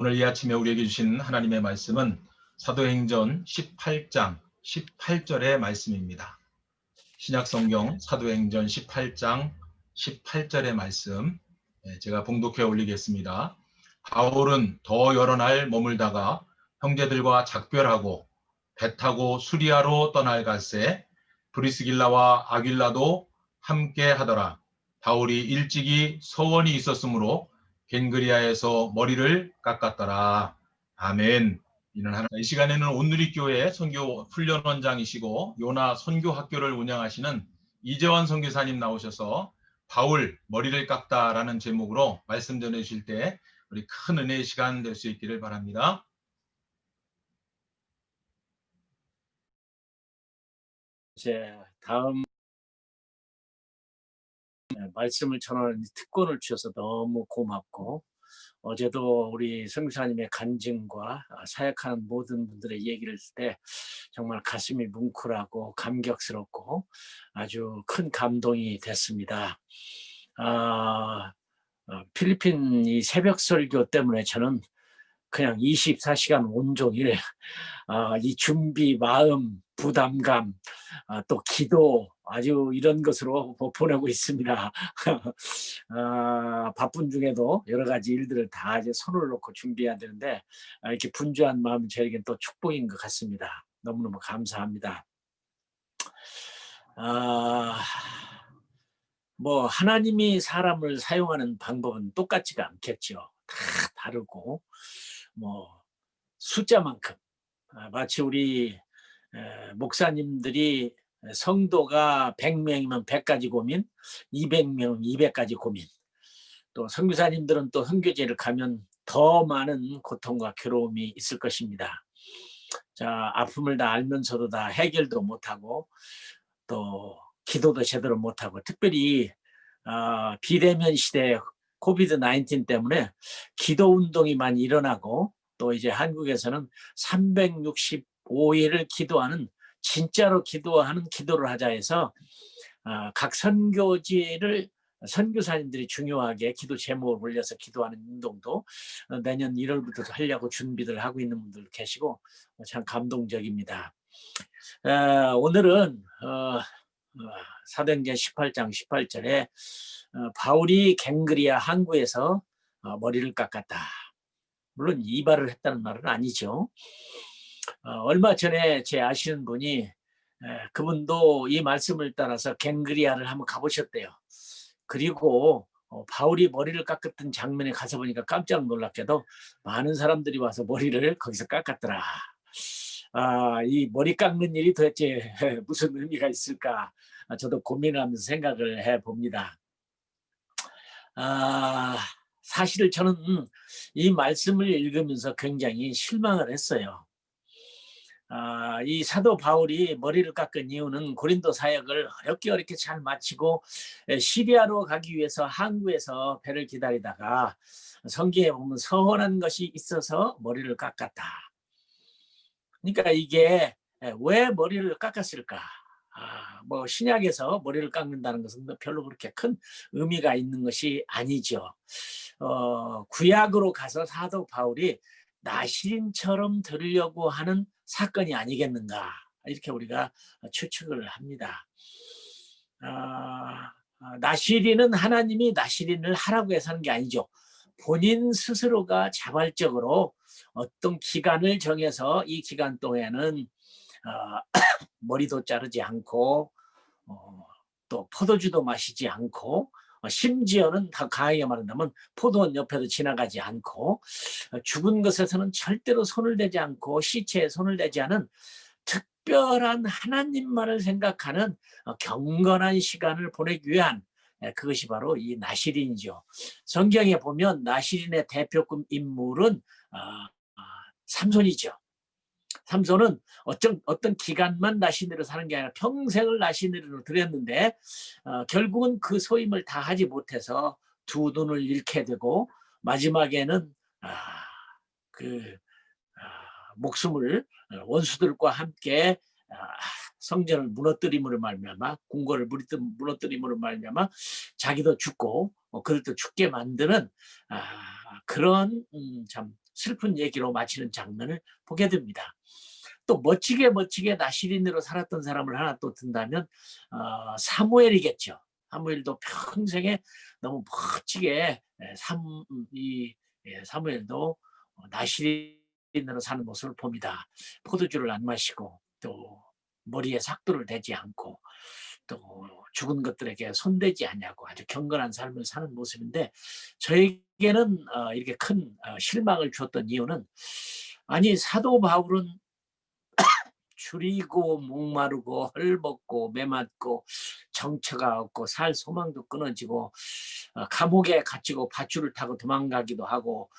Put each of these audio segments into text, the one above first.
오늘 이 아침에 우리에게 주신 하나님의 말씀은 사도행전 18장 18절의 말씀입니다. 신약성경 사도행전 18장 18절의 말씀 제가 봉독해 올리겠습니다. 바울은 더 여러 날 머물다가 형제들과 작별하고 배 타고 수리아로 떠날 갈새 브리스길라와 아길라도 함께 하더라. 바울이 일찍이 서원이 있었으므로 겐그리아에서 머리를 깎았더라. 아멘. 이는 하나. 이 시간에는 온누리교회 선교 훈련원장이시고 요나 선교학교를 운영하시는 이재환 선교사님 나오셔서 바울 머리를 깎다라는 제목으로 말씀 전해주실 때 우리 큰 은혜의 시간 될 수 있기를 바랍니다. 이제 다음 말씀을 전하는 특권을 주셔서 너무 고맙고, 어제도 우리 선교사님의 간증과 사역하는 모든 분들의 얘기를 들을 때 정말 가슴이 뭉클하고 감격스럽고 아주 큰 감동이 됐습니다. 필리핀 이 새벽 설교 때문에 저는 그냥 24시간 온종일 이 준비, 마음, 부담감, 또 기도 아주 이런 것으로 보내고 있습니다. 바쁜 중에도 여러 가지 일들을 다 이제 손을 놓고 준비해야 되는데 이렇게 분주한 마음이 저에겐 또 축복인 것 같습니다. 너무너무 감사합니다. 뭐 하나님이 사람을 사용하는 방법은 똑같지가 않겠죠. 다 다르고 뭐 숫자만큼 마치 우리 목사님들이 성도가 100명이면 100가지 고민, 200명이면 200가지 고민, 또 선교사님들은 또 선교제를 가면 더 많은 고통과 괴로움이 있을 것입니다. 자, 아픔을 다 알면서도 다 해결도 못하고 또 기도도 제대로 못하고, 특별히 비대면 시대 코비드 19 때문에 기도 운동이 많이 일어나고, 또 이제 한국에서는 365일을 기도하는, 진짜로 기도하는 기도를 하자 해서 각 선교지를 선교사님들이 중요하게 기도 제목을 올려서 기도하는 운동도 내년 1월부터 하려고 준비를 하고 있는 분들 계시고 참 감동적입니다. 오늘은 사도행전 18장 18절에 바울이 갱그리아 항구에서 머리를 깎았다. 물론 이발을 했다는 말은 아니죠. 얼마 전에 제 아시는 분이 그분도 이 말씀을 따라서 갱그리아를 한번 가보셨대요. 그리고 바울이 머리를 깎았던 장면에 가서 보니까 깜짝 놀랍게도 많은 사람들이 와서 머리를 거기서 깎았더라. 이 머리 깎는 일이 도대체 무슨 의미가 있을까? 저도 고민하면서 생각을 해봅니다. 사실 저는 이 말씀을 읽으면서 굉장히 실망을 했어요. 이 사도 바울이 머리를 깎은 이유는 고린도 사역을 어렵게 잘 마치고 시리아로 가기 위해서 항구에서 배를 기다리다가 성경에 보면 서원한 것이 있어서 머리를 깎았다. 그러니까 이게 왜 머리를 깎았을까? 뭐 신약에서 머리를 깎는다는 것은 별로 그렇게 큰 의미가 있는 것이 아니죠. 구약으로 가서 사도 바울이 나시린처럼 되려고 하는 사건이 아니겠는가, 이렇게 우리가 추측을 합니다. 나시린은 하나님이 나시린을 하라고 해서 하는 게 아니죠. 본인 스스로가 자발적으로 어떤 기간을 정해서 이 기간 동안에는 머리도 자르지 않고 또 포도주도 마시지 않고, 심지어는 더 강하게 말한다면 포도원 옆에도 지나가지 않고, 죽은 것에서는 절대로 손을 대지 않고 시체에 손을 대지 않은 특별한 하나님만을 생각하는 경건한 시간을 보내기 위한, 그것이 바로 이 나시린이죠. 성경에 보면 나시린의 대표급 인물은 삼손이죠. 삼손은 어떤 기간만 나시린으로 사는 게 아니라 평생을 나시린으로 드렸는데 결국은 그 소임을 다 하지 못해서 두 눈을 잃게 되고 마지막에는 목숨을 원수들과 함께 성전을 무너뜨림으로 말미암아, 궁궐을 무너뜨림으로 말미암아 자기도 죽고 그들도 죽게 만드는 그런 참 슬픈 얘기로 마치는 장면을 보게 됩니다. 또 멋지게 나시린으로 살았던 사람을 하나 또 든다면 사무엘이겠죠. 사무엘도 평생에 너무 멋지게 사무엘도 나시린으로 사는 모습을 봅니다. 포도주를 안 마시고 또 머리에 삭도를 대지 않고 또 죽은 것들에게 손대지 않냐고 아주 경건한 삶을 사는 모습인데, 저에게는 이렇게 큰 실망을 주었던 이유는, 아니 사도 바울은 줄이고 목마르고 헐벗고 메맞고 정처가 없고 살 소망도 끊어지고 감옥에 갇히고 밧줄을 타고 도망가기도 하고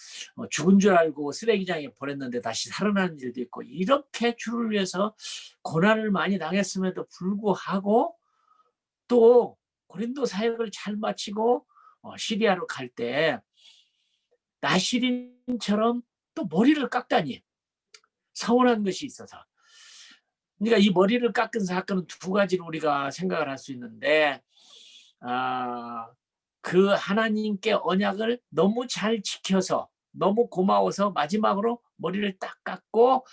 죽은 줄 알고 쓰레기장에 보냈는데 다시 살아나는 일도 있고, 이렇게 주를 위해서 고난을 많이 당했음에도 불구하고 또 고린도 사역을 잘 마치고 시리아로 갈 때 나시린처럼 또 머리를 깎다니 서운한 것이 있어서, 그러니까 이 머리를 깎은 사건은 두 가지로 우리가 생각을 할 수 있는데, 그 하나님께 언약을 너무 잘 지켜서 너무 고마워서 마지막으로 머리를 딱 깎고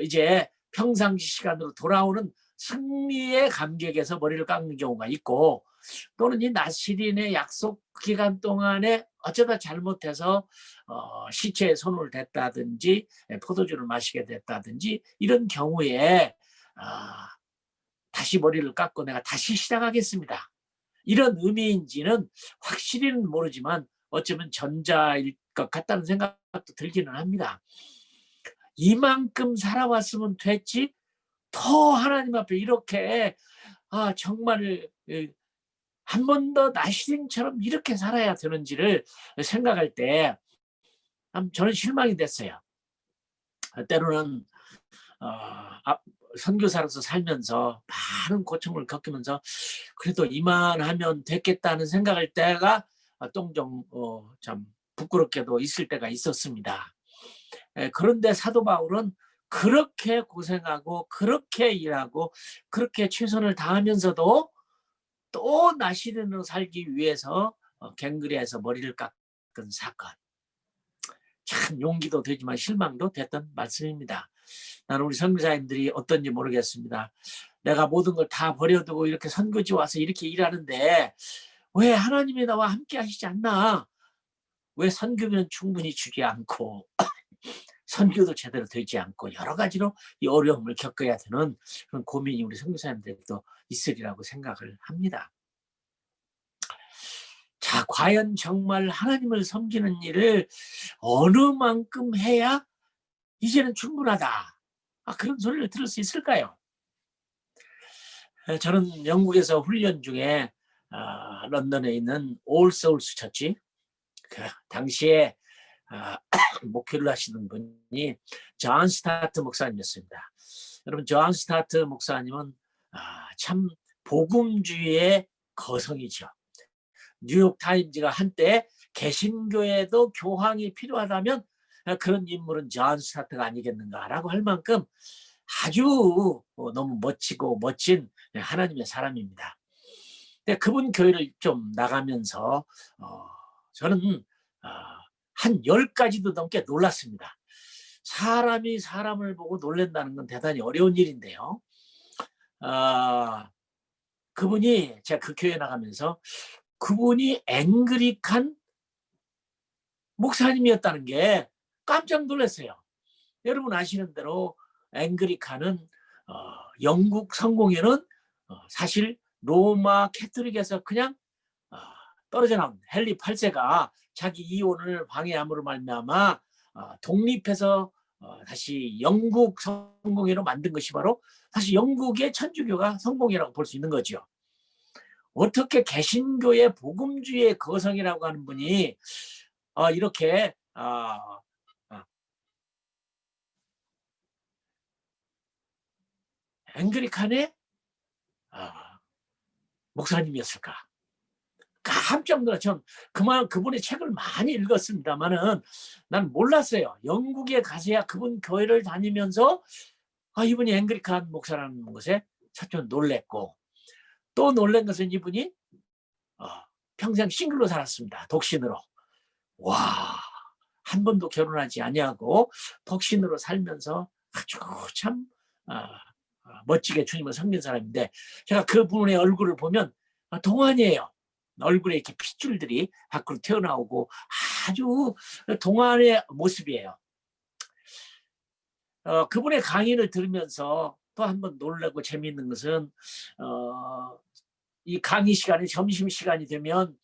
이제 평상시 시간으로 돌아오는 승리의 감격에서 머리를 깎는 경우가 있고, 또는 이 나시린의 약속 기간 동안에 어쩌다 잘못해서 시체에 손을 댔다든지 포도주를 마시게 됐다든지 이런 경우에 다시 머리를 깎고 내가 다시 시작하겠습니다, 이런 의미인지는 확실히는 모르지만 어쩌면 전자일 것 같다는 생각도 들기는 합니다. 이만큼 살아왔으면 됐지 더 하나님 앞에 이렇게 정말 한 번 더 나시린처럼 이렇게 살아야 되는지를 생각할 때 저는 실망이 됐어요. 때로는 선교사로서 살면서 많은 고충을 겪으면서 그래도 이만하면 됐겠다는 생각할 때가 똥좀 참 부끄럽게도 있을 때가 있었습니다. 그런데 사도 바울은 그렇게 고생하고 그렇게 일하고 그렇게 최선을 다하면서도 또 나시린으로 살기 위해서 갱그리에서 머리를 깎은 사건, 참 용기도 되지만 실망도 됐던 말씀입니다. 나는 우리 선교사님들이 어떤지 모르겠습니다. 내가 모든 걸 다 버려두고 이렇게 선교지 와서 이렇게 일하는데 왜 하나님이 나와 함께 하시지 않나? 왜 선교면 충분히 주지 않고 선교도 제대로 되지 않고 여러 가지로 이 어려움을 겪어야 되는 그런 고민이 우리 선교사님들도 있으리라고 생각을 합니다. 자, 과연 정말 하나님을 섬기는 일을 어느 만큼 해야 이제는 충분하다, 그런 소리를 들을 수 있을까요? 저는 영국에서 훈련 중에 런던에 있는 올 소울스 처치, 그 당시에 목회를 하시는 분이 존 스타트 목사님이었습니다. 여러분, 존 스타트 목사님은 참 복음주의의 거성이죠. 뉴욕 타임즈가 한때 개신교에도 교황이 필요하다면 그런 인물은 존 스타트가 아니겠는가라고 할 만큼 아주 너무 멋지고 멋진 하나님의 사람입니다. 근데 그분 교회를 좀 나가면서 저는 한 10가지도 넘게 놀랐습니다. 사람이 사람을 보고 놀란다는 건 대단히 어려운 일인데요. 그분이, 제가 그 교회 나가면서 그분이 앵그리칸 목사님이었다는 게 깜짝 놀랐어요. 여러분 아시는 대로 앵그리칸은 영국 성공회는 사실 로마 캐토릭에서 그냥 떨어져 나온 헨리 8세가 자기 이혼을 방해함으로 말미암아 독립해서 다시 영국 성공회로 만든 것이 바로 사실 영국의 천주교가 성공회라고 볼 수 있는 거죠. 어떻게 개신교의 복음주의의 거성이라고 하는 분이 이렇게 앵그리칸의 목사님이었을까? 깜짝 놀랐죠. 그분의 책을 많이 읽었습니다만은 난 몰랐어요. 영국에 가서야 그분 교회를 다니면서 이분이 앵그리칸 목사라는 것에 첫째 놀랬고, 또 놀란 것은 이분이 평생 싱글로 살았습니다. 독신으로. 와, 한 번도 결혼하지 아니하고 독신으로 살면서 아주 참 멋지게 주님을 섬긴 사람인데, 제가 그분의 얼굴을 보면 동안이에요. 얼굴에 이렇게 핏줄들이 밖으로 튀어나오고 아주 동안의 모습이에요. 그분의 강의를 들으면서 또 한 번 놀라고 재미있는 것은 이 강의 시간이 점심시간이 되면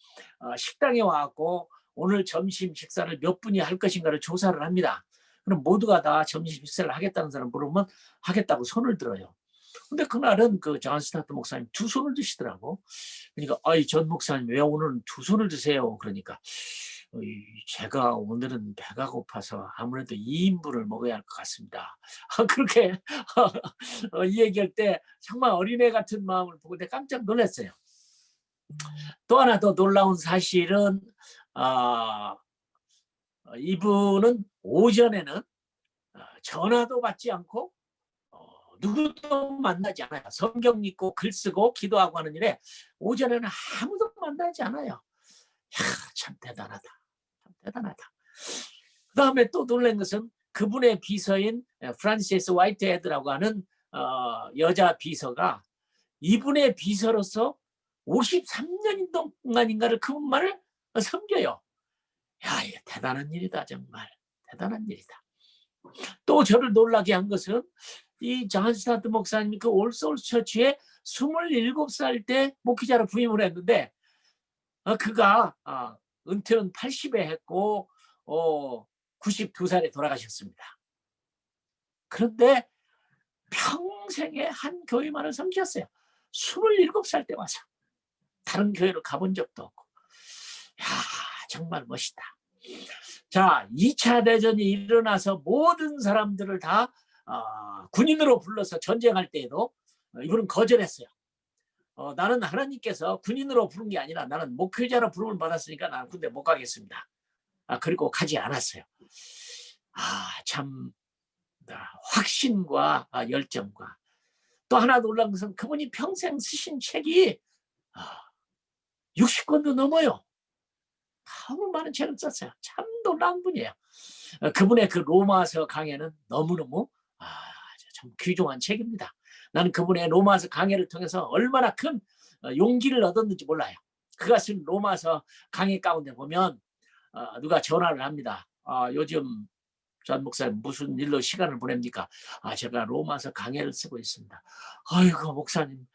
식당에 와갖고 오늘 점심 식사를 몇 분이 할 것인가를 조사를 합니다. 그럼 모두가 다 점심 식사를 하겠다는 사람 물으면 하겠다고 손을 들어요. 근데 그날은 그 존 스타트 목사님 두 손을 드시더라고. 그러니까 아이 전 목사님 왜 오늘은 두 손을 드세요? 그러니까 제가 오늘은 배가 고파서 아무래도 2인분을 먹어야 할 것 같습니다. 그렇게 이 얘기할 때 정말 어린애 같은 마음을 보고 내가 깜짝 놀랐어요. 또 하나 더 놀라운 사실은 이분은 오전에는 전화도 받지 않고 누구도 만나지 않아요. 성경 읽고 글 쓰고 기도하고 하는 일에 오전에는 아무도 만나지 않아요. 야, 참 대단하다. 참 대단하다. 그 다음에 또 놀란 것은 그분의 비서인 프란시스 화이트헤드라고 하는 여자 비서가 이분의 비서로서 53년 동안인가를 그분만을 섬겨요. 야, 이거 대단한 일이다. 정말 대단한 일이다. 또 저를 놀라게 한 것은 이 존 스타트 목사님이 그 올소울 처치에 27살 때 목회자로 부임을 했는데 그가 은퇴는 80에 했고 92살에 돌아가셨습니다. 그런데 평생에 한 교회만을 섬겼어요. 27살 때 와서 다른 교회로 가본 적도 없고. 야, 정말 멋있다. 자, 2차 대전이 일어나서 모든 사람들을 다 군인으로 불러서 전쟁할 때에도 이분은 거절했어요. 나는 하나님께서 군인으로 부른 게 아니라 나는 목회자로 부름을 받았으니까 나는 군대 못 가겠습니다. 그리고 가지 않았어요. 참 확신과 열정과, 또 하나 놀란 것은 그분이 평생 쓰신 책이 60권도 넘어요. 너무 많은 책을 썼어요. 참 놀라운 분이에요. 그분의 그 로마서 강해는 너무너무 참 귀중한 책입니다. 나는 그분의 로마서 강해를 통해서 얼마나 큰 용기를 얻었는지 몰라요. 그가 쓴 로마서 강해 가운데 보면 누가 전화를 합니다. 요즘 존 목사님 무슨 일로 시간을 보냅니까? 제가 로마서 강해를 쓰고 있습니다. 아이고 목사님,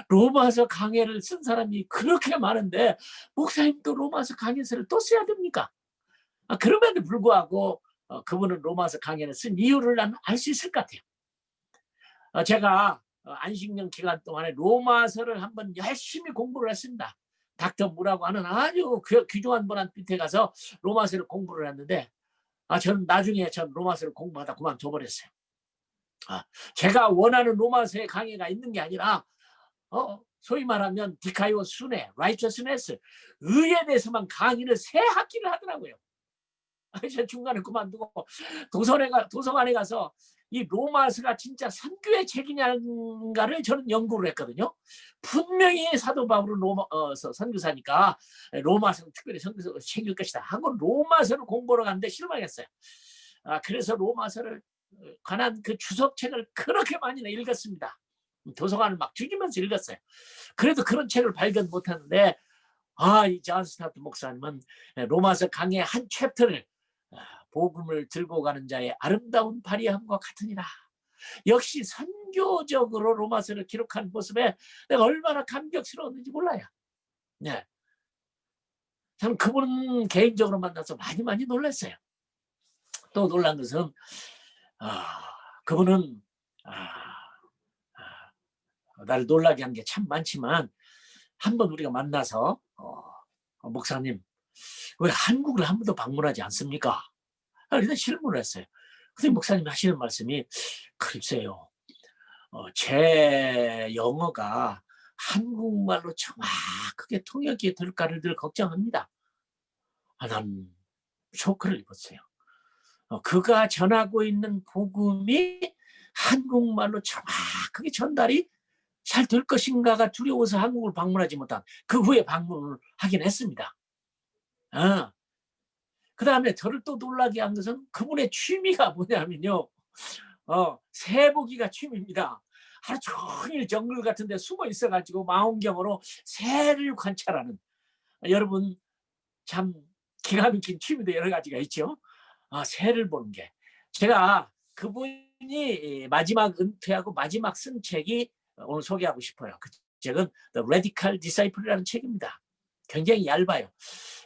로마서 강해를 쓴 사람이 그렇게 많은데 목사님도 로마서 강해서를 또 써야 됩니까? 그럼에도 불구하고 그분은 로마서 강해를 쓴 이유를 나는 알 수 있을 것 같아요. 제가 안식년 기간 동안에 로마서를 한번 열심히 공부를 했습니다. 닥터 무라고 하는 아주 귀중한 분한테 가서 로마서를 공부를 했는데 저는 나중에 로마서를 공부하다 그만둬버렸어요. 제가 원하는 로마서의 강의가 있는 게 아니라 소위 말하면 디카이오 순회, 라이처스네스, 의에 대해서만 강의를 3학기를 하더라고요. 제가 중간에 그만두고 도서관에 가서 이 로마서가 진짜 선교의 책이냐를 저는 연구를 했거든요. 분명히 사도 바울은 로마서 선교사니까 로마서는 특별히 선교서 책일 것이다 하고 로마서를 공부하러 갔는데 실망했어요. 그래서 로마서를 관한 그 주석책을 그렇게 많이 읽었습니다. 도서관을 막 뒤지면서 읽었어요. 그래도 그런 책을 발견 못하는데 이 존 스타트 목사님은 로마서 강의 한 챕터를 복음을 들고 가는 자의 아름다운 발휘함과 같으니라. 역시 선교적으로 로마서를 기록한 모습에 내가 얼마나 감격스러웠는지 몰라요. 네. 저는 그분 개인적으로 만나서 많이 놀랐어요. 또 놀란 것은 그분은 나를 놀라게 한 게 참 많지만 한번 우리가 만나서 목사님 왜 한국을 한 번도 방문하지 않습니까? 그래서 질문을 했어요. 근데 목사님 하시는 말씀이 글쎄요. 제 영어가 한국말로 정확하게 통역이 될까를 늘 걱정합니다. 난 쇼크를 입었어요. 그가 전하고 있는 복음이 한국말로 정확하게 전달이 잘 될 것인가가 두려워서 한국을 방문하지 못한 그 후에 방문을 하긴 했습니다. 그 다음에 저를 또 놀라게 한 것은 그분의 취미가 뭐냐면요. 새보기가 취미입니다. 하루 종일 정글 같은 데 숨어 있어가지고 망원경으로 새를 관찰하는, 여러분 참 기가 막힌 취미도 여러 가지가 있죠. 새를 보는 게. 제가 그분이 마지막 은퇴하고 마지막 쓴 책이 오늘 소개하고 싶어요. 그 책은 The Radical Disciple이라는 책입니다. 굉장히 얇아요.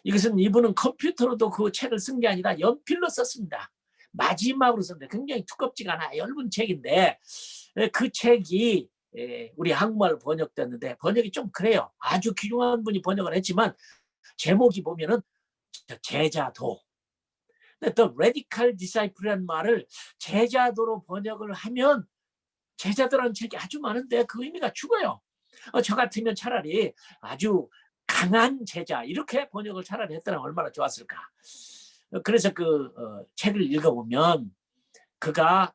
이것은 이분은 컴퓨터로도 그 책을 쓴 게 아니라 연필로 썼습니다. 마지막으로 썼는데 굉장히 두껍지가 않아 얇은 책인데, 그 책이 우리 한국말로 번역됐는데 번역이 좀 그래요. 아주 귀중한 분이 번역을 했지만 제목이 보면은 제자도. 근데 또 Radical Disciple이라는 말을 제자도로 번역을 하면 제자도라는 책이 아주 많은데 그 의미가 죽어요. 저 같으면 차라리 아주 강한 제자 이렇게 번역을 차라리 했더라면 얼마나 좋았을까. 그래서 그 책을 읽어보면 그가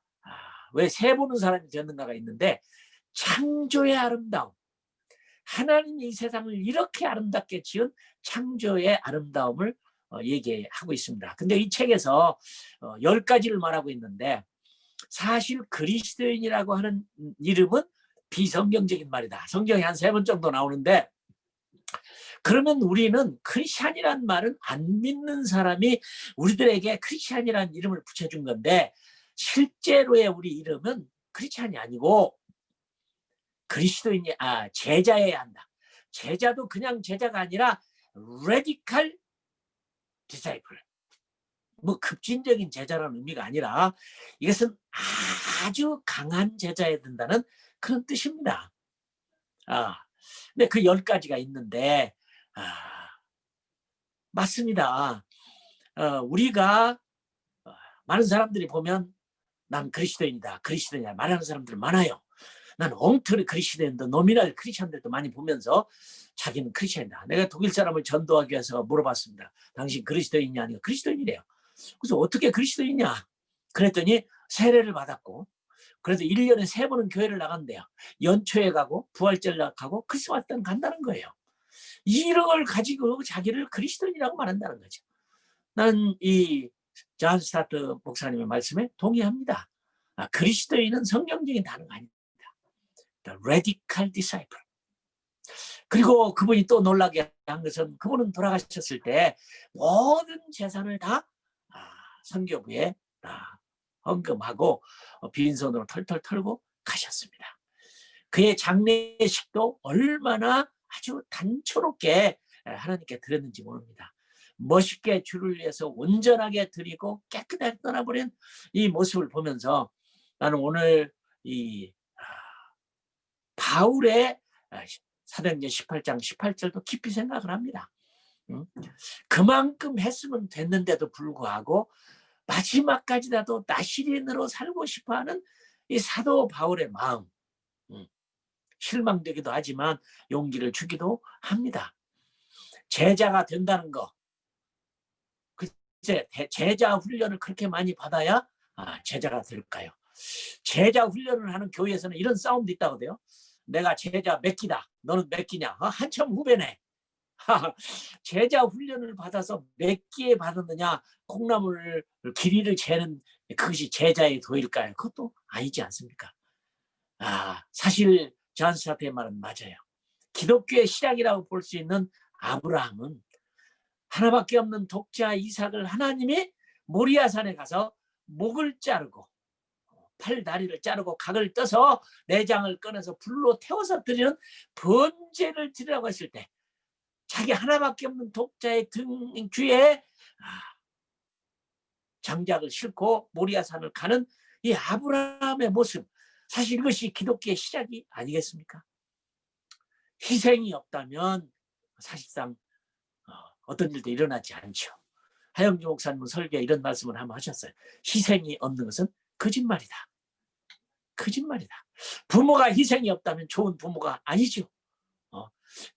왜 새 보는 사람이 되었는가가 있는데, 창조의 아름다움, 하나님이 이 세상을 이렇게 아름답게 지은 창조의 아름다움을 얘기하고 있습니다. 근데 이 책에서 10가지를 말하고 있는데, 사실 그리스도인이라고 하는 이름은 비성경적인 말이다. 성경에 한 3번 정도 나오는데, 그러면 우리는 크리스찬이라는 말은 안 믿는 사람이 우리들에게 크리스찬이라는 이름을 붙여준 건데, 실제로의 우리 이름은 크리스찬이 아니고 그리스도인이 제자여야 한다. 제자도 그냥 제자가 아니라 radical disciple, 뭐 급진적인 제자라는 의미가 아니라 이것은 아주 강한 제자여야 된다는 그런 뜻입니다. 근데 그 10가지가 있는데 맞습니다. 우리가 많은 사람들이 보면 난 그리스도인이다, 그리스도인이다 말하는 사람들 많아요. 난 엉터리 그리스도인도 노미널 크리스찬들도 많이 보면서 자기는 크리스찬이다. 내가 독일 사람을 전도하기 위해서 물어봤습니다. 당신 그리스도인이 아니고 그리스도인이래요. 그래서 어떻게 그리스도인이냐 그랬더니 세례를 받았고, 그래서 1년에 3번은 교회를 나간대요. 연초에 가고 부활절 가고 크리스마스 때는 간다는 거예요. 이런 걸 가지고 자기를 그리스도인이라고 말한다는 거죠. 나는 이 존 스타트 목사님의 말씀에 동의합니다. 그리스도인은 성경적인 단어가 아닙니다. The radical disciple. 그리고 그분이 또 놀라게 한 것은 그분은 돌아가셨을 때 모든 재산을 다 선교부에 다 헌금하고 빈손으로 털털 털고 가셨습니다. 그의 장례식도 얼마나 아주 단초롭게 하나님께 드렸는지 모릅니다. 멋있게 주를 위해서 온전하게 드리고 깨끗하게 떠나버린 이 모습을 보면서 나는 오늘 이 바울의 사도행전 18장 18절도 깊이 생각을 합니다. 그만큼 했으면 됐는데도 불구하고 마지막까지라도 나시린으로 살고 싶어하는 이 사도 바울의 마음, 실망되기도 하지만 용기를 주기도 합니다. 제자가 된다는 거, 제자 훈련을 그렇게 많이 받아야 제자가 될까요? 제자 훈련을 하는 교회에서는 이런 싸움도 있다고 돼요. 내가 제자 몇 기다, 너는 몇 기냐? 한참 후배네. 제자 훈련을 받아서 몇 기에 받았느냐, 콩나물 길이를 재는 그것이 제자의 도일까요? 그것도 아니지 않습니까? 사실 존 스타트의 말은 맞아요. 기독교의 시작이라고 볼 수 있는 아브라함은 하나밖에 없는 독자 이삭을 하나님이 모리아산에 가서 목을 자르고 팔다리를 자르고 각을 떠서 내장을 꺼내서 불로 태워서 드리는 번제를 드리라고 했을 때 자기 하나밖에 없는 독자의 등 뒤에 장작을 싣고 모리아산을 가는 이 아브라함의 모습, 사실 이것이 기독교의 시작이 아니겠습니까? 희생이 없다면 사실상 어떤 일도 일어나지 않죠. 하영주 목사님은 설교에 이런 말씀을 한번 하셨어요. 희생이 없는 것은 거짓말이다. 거짓말이다. 부모가 희생이 없다면 좋은 부모가 아니죠.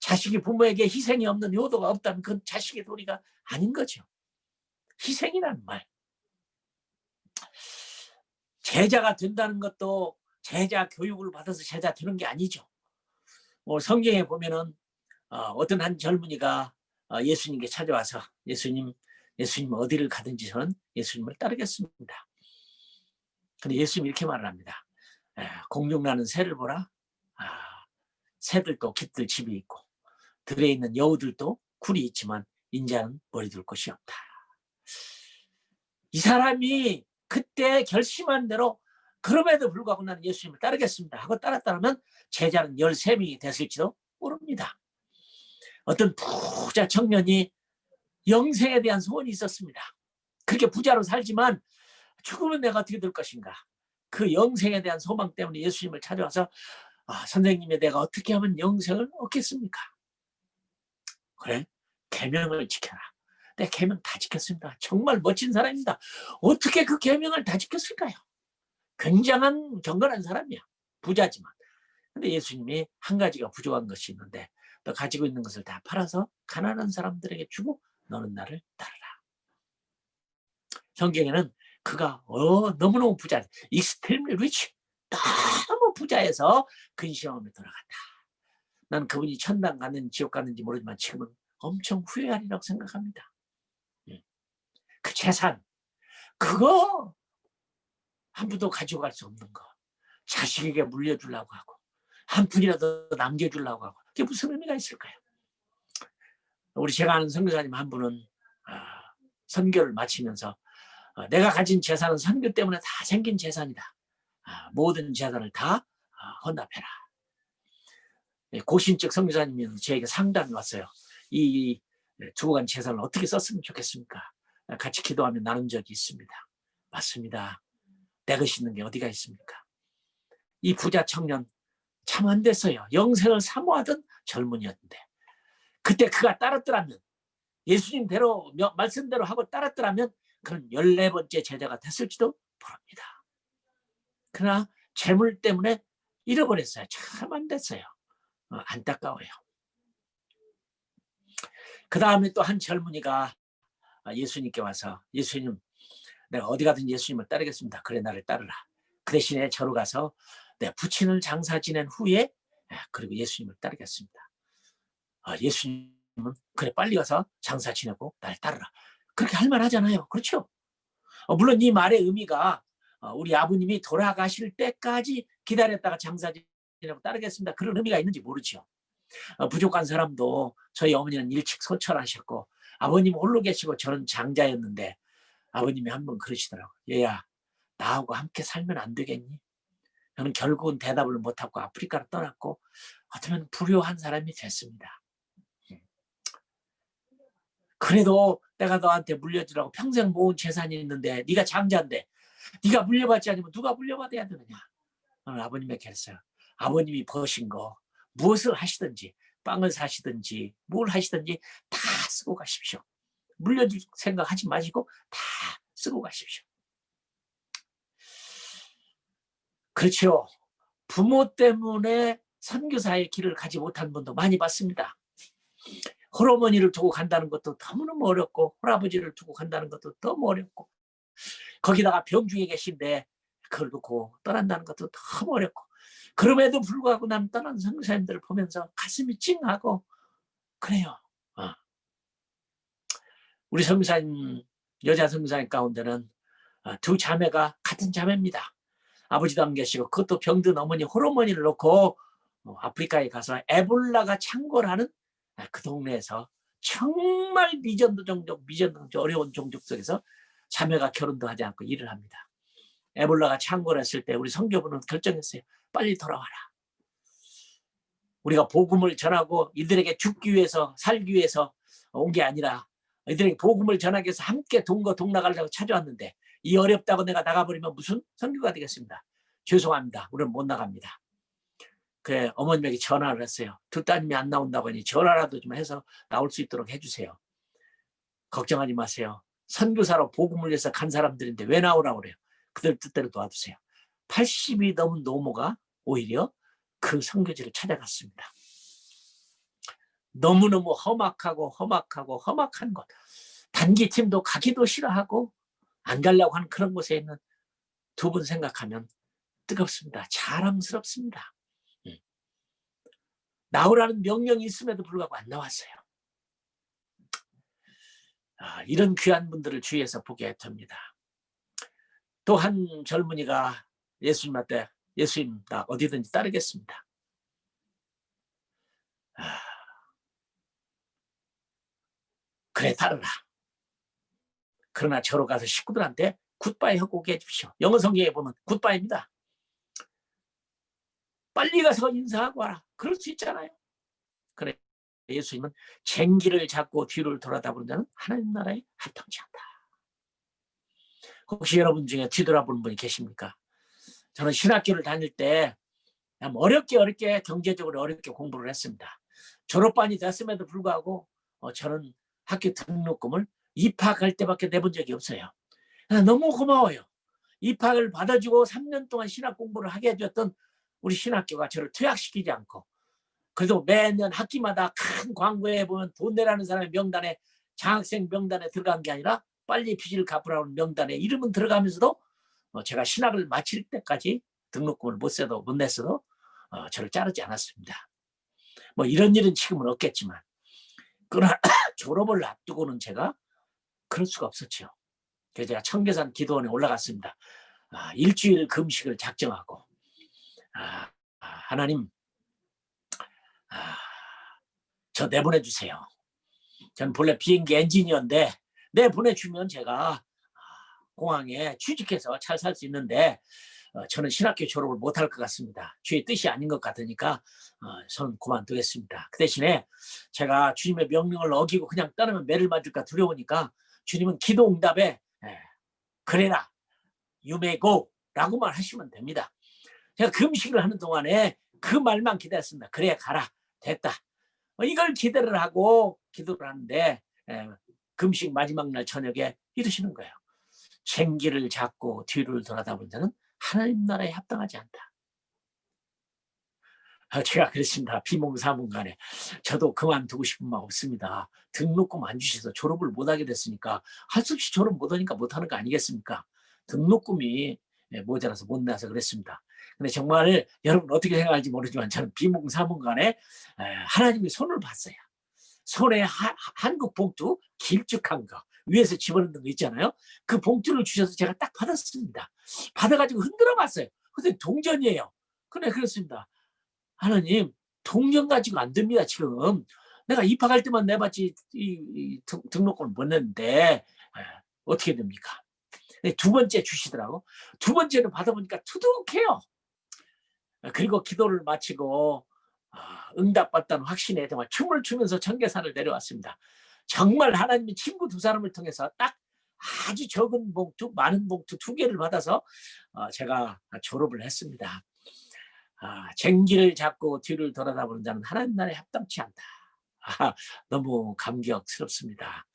자식이 부모에게 희생이 없는 효도가 없다면 그건 자식의 도리가 아닌 거죠. 희생이라는 말. 제자가 된다는 것도 제자 교육을 받아서 제자 되는 게 아니죠. 성경에 보면은 어떤 한 젊은이가 예수님께 찾아와서 예수님, 예수님 어디를 가든지 저는 예수님을 따르겠습니다. 근데 예수님이 이렇게 말을 합니다. 공중나는 새를 보라. 새들도 깃들 집이 있고 들에 있는 여우들도 굴이 있지만 인자는 머리 둘 곳이 없다. 이 사람이 그때 결심한 대로 그럼에도 불구하고 나는 예수님을 따르겠습니다 하고 따랐다면 제자는 13명이 됐을지도 모릅니다. 어떤 부자 청년이 영생에 대한 소원이 있었습니다. 그렇게 부자로 살지만 죽으면 내가 어떻게 될 것인가. 그 영생에 대한 소망 때문에 예수님을 찾아와서 선생님이 내가 어떻게 하면 영생을 얻겠습니까? 그래, 계명을 지켜라. 내 계명 다 지켰습니다. 정말 멋진 사람입니다. 어떻게 그 계명을 다 지켰을까요? 굉장한 경건한 사람이야. 부자지만. 근데 예수님이 한 가지가 부족한 것이 있는데 너 가지고 있는 것을 다 팔아서 가난한 사람들에게 주고 너는 나를 따르라. 성경에는 그가 너무너무 부자, extremely rich, 너무 부자해서 근시험에 돌아갔다. 난 그분이 천당 갔는지 지옥 갔는지 모르지만 지금은 엄청 후회하리라고 생각합니다. 그 재산, 그거 한 푼도 가지고 갈 수 없는 거, 자식에게 물려주려고 하고 한 푼이라도 남겨주려고 하고, 그게 무슨 의미가 있을까요? 우리 제가 아는 선교사님 한 분은 선교를 마치면서 내가 가진 재산은 선교 때문에 다 생긴 재산이다. 모든 재산을 다 헌납해라. 고신적 선교사님이 저에게 상담이 왔어요. 이 두고 간 재산을 어떻게 썼으면 좋겠습니까? 같이 기도하며 나눈 적이 있습니다. 맞습니다. 내 것이 있는 게 어디가 있습니까? 이 부자 청년 참 안 됐어요. 영생을 사모하던 젊은이였는데 그때 그가 따랐더라면, 예수님대로 말씀대로 하고 따랐더라면 그는 14번째 제자가 됐을지도 모릅니다. 그러나 재물 때문에 잃어버렸어요. 참 안 됐어요. 안타까워요. 그 다음에 또 한 젊은이가 예수님께 와서, 예수님, 내가 어디 가든 예수님을 따르겠습니다. 그래, 나를 따르라. 그 대신에 저로 가서 내 부친을 장사 지낸 후에 그리고 예수님을 따르겠습니다. 예수님은 그래, 빨리 가서 장사 지내고 날 따르라. 그렇게 할 만하잖아요. 그렇죠? 물론 이 말의 의미가 우리 아버님이 돌아가실 때까지 기다렸다가 장사 지내고 따르겠습니다, 그런 의미가 있는지 모르죠. 부족한 사람도 저희 어머니는 일찍 소천하셨고 아버님 홀로 계시고 저는 장자였는데 아버님이 한 번 그러시더라고요. 얘야, 나하고 함께 살면 안 되겠니? 저는 결국은 대답을 못하고 아프리카로 떠났고 어쩌면 불효한 사람이 됐습니다. 그래도 내가 너한테 물려주라고 평생 모은 재산이 있는데 네가 장자인데 네가 물려받지 않으면 누가 물려받아야 되느냐. 아버님에게 했어요. 아버님이 버신 거 무엇을 하시든지, 빵을 사시든지 뭘 하시든지 다 쓰고 가십시오. 물려줄 생각하지 마시고 다 쓰고 가십시오. 그렇죠. 부모 때문에 선교사의 길을 가지 못한 분도 많이 봤습니다. 홀어머니를 두고 간다는 것도 너무너무 어렵고 홀아버지를 두고 간다는 것도 너무 어렵고 거기다가 병중에 계신데 그걸 놓고 떠난다는 것도 너무 어렵고, 그럼에도 불구하고 난 떠난 선교사님들을 보면서 가슴이 찡하고 그래요. 우리 선교사님, 여자 선교사님 가운데는 두 자매가 같은 자매입니다. 아버지도 안 계시고 그것도 병든 어머니 홀어머니를 놓고 아프리카에 가서 에볼라가 창궐하는 그 동네에서 정말 미전도 종족, 어려운 종족 속에서 자매가 결혼도 하지 않고 일을 합니다. 에볼라가 창궐했을 때 우리 선교부는 결정했어요. 빨리 돌아와라. 우리가 복음을 전하고 이들에게 죽기 위해서, 살기 위해서 온 게 아니라 이들에게 복음을 전하기 위해서 함께 동나가려고 찾아왔는데 이 어렵다고 내가 나가버리면 무슨 선교가 되겠습니다. 죄송합니다. 우리는 못 나갑니다. 그래, 어머님에게 전화를 했어요. 두 따님이 안 나온다고 하니 전화라도 좀 해서 나올 수 있도록 해주세요. 걱정하지 마세요. 선교사로 복음을 위해서 간 사람들인데 왜 나오라고 그래요. 그들 뜻대로 도와주세요. 80이 넘은 노모가 오히려 그 선교지를 찾아갔습니다. 너무너무 험악한 곳. 단기팀도 가기도 싫어하고 안 가려고 하는 그런 곳에 있는 두 분 생각하면 뜨겁습니다. 자랑스럽습니다. 나오라는 명령이 있음에도 불구하고 안 나왔어요. 이런 귀한 분들을 주위에서 보게 됩니다. 또 한 젊은이가 예수님한테 예수님 나 어디든지 따르겠습니다. 그래 따르라. 그러나 저로 가서 식구들한테 굿바이 하고 오게 해주십시오. 영어 성경에 보면 굿바이입니다. 빨리 가서 인사하고 와라. 그럴 수 있잖아요. 그래 예수님은 쟁기를 잡고 뒤를 돌아다보는 자는 하나님 나라에 합당치 않다. 혹시 여러분 중에 뒤돌아보는 분이 계십니까? 저는 신학교를 다닐 때 어렵게 경제적으로 어렵게 공부를 했습니다. 졸업반이 됐음에도 불구하고 저는 학교 등록금을 입학할 때밖에 내본 적이 없어요. 너무 고마워요. 입학을 받아주고 3년 동안 신학 공부를 하게 해줬던 우리 신학교가 저를 퇴학시키지 않고, 그래도 매년 학기마다 큰 광고에 보면 돈 내라는 사람의 명단에, 장학생 명단에 들어간 게 아니라 빨리 빚을 갚으라는 명단에 이름은 들어가면서도 제가 신학을 마칠 때까지 등록금을 못 냈어도 저를 자르지 않았습니다. 뭐 이런 일은 지금은 없겠지만, 그러나 졸업을 앞두고는 제가 그럴 수가 없었죠. 그래서 제가 청계산 기도원에 올라갔습니다. 일주일 금식을 작정하고, 하나님 저 내보내 주세요. 저는 본래 비행기 엔지니어인데 내보내주면 제가 공항에 취직해서 잘 살 수 있는데 저는 신학교 졸업을 못할 것 같습니다. 주의 뜻이 아닌 것 같으니까 저는 그만두겠습니다. 그 대신에 제가 주님의 명령을 어기고 그냥 떠나면 매를 맞을까 두려우니까 주님은 기도 응답에 그래라 you may go 라고만 하시면 됩니다. 제가 금식을 하는 동안에 그 말만 기다렸습니다. 그래 가라 됐다. 이걸 기대를 하고 기도를 하는데 금식 마지막 날 저녁에 이러시는 거예요. 쟁기를 잡고 뒤를 돌아다보는 자는 하나님 나라에 합당하지 않다. 제가 그랬습니다. 비몽사몽간에 저도 그만두고 싶은 마음 없습니다. 등록금 안 주셔서 졸업을 못하게 됐으니까, 할 수 없이 졸업 못하니까 못하는 거 아니겠습니까? 등록금이 모자라서 못 나서 그랬습니다. 근데 정말 여러분 어떻게 생각할지 모르지만 저는 비몽사몽간에 하나님이 손을 봤어요. 손에 한국 봉투 길쭉한 거 위에서 집어넣는 거 있잖아요. 그 봉투를 주셔서 제가 딱 받았습니다. 받아가지고 흔들어 봤어요. 근데 동전이에요. 그래 그렇습니다. 하나님 동전 가지고 안 됩니다. 지금 내가 입학할 때만 내봤지 이 등록금을 못 냈는데 어떻게 됩니까? 두 번째 주시더라고. 두 번째를 받아보니까 투둑해요. 그리고 기도를 마치고 응답받다는 확신에 정말 춤을 추면서 청계산을 내려왔습니다. 정말 하나님이 친구 두 사람을 통해서 딱 아주 적은 봉투, 많은 봉투 2개를 받아서 제가 졸업을 했습니다. 쟁기를 잡고 뒤를 돌아다보는 자는 하나님 나라에 합당치 않다. 너무 감격스럽습니다.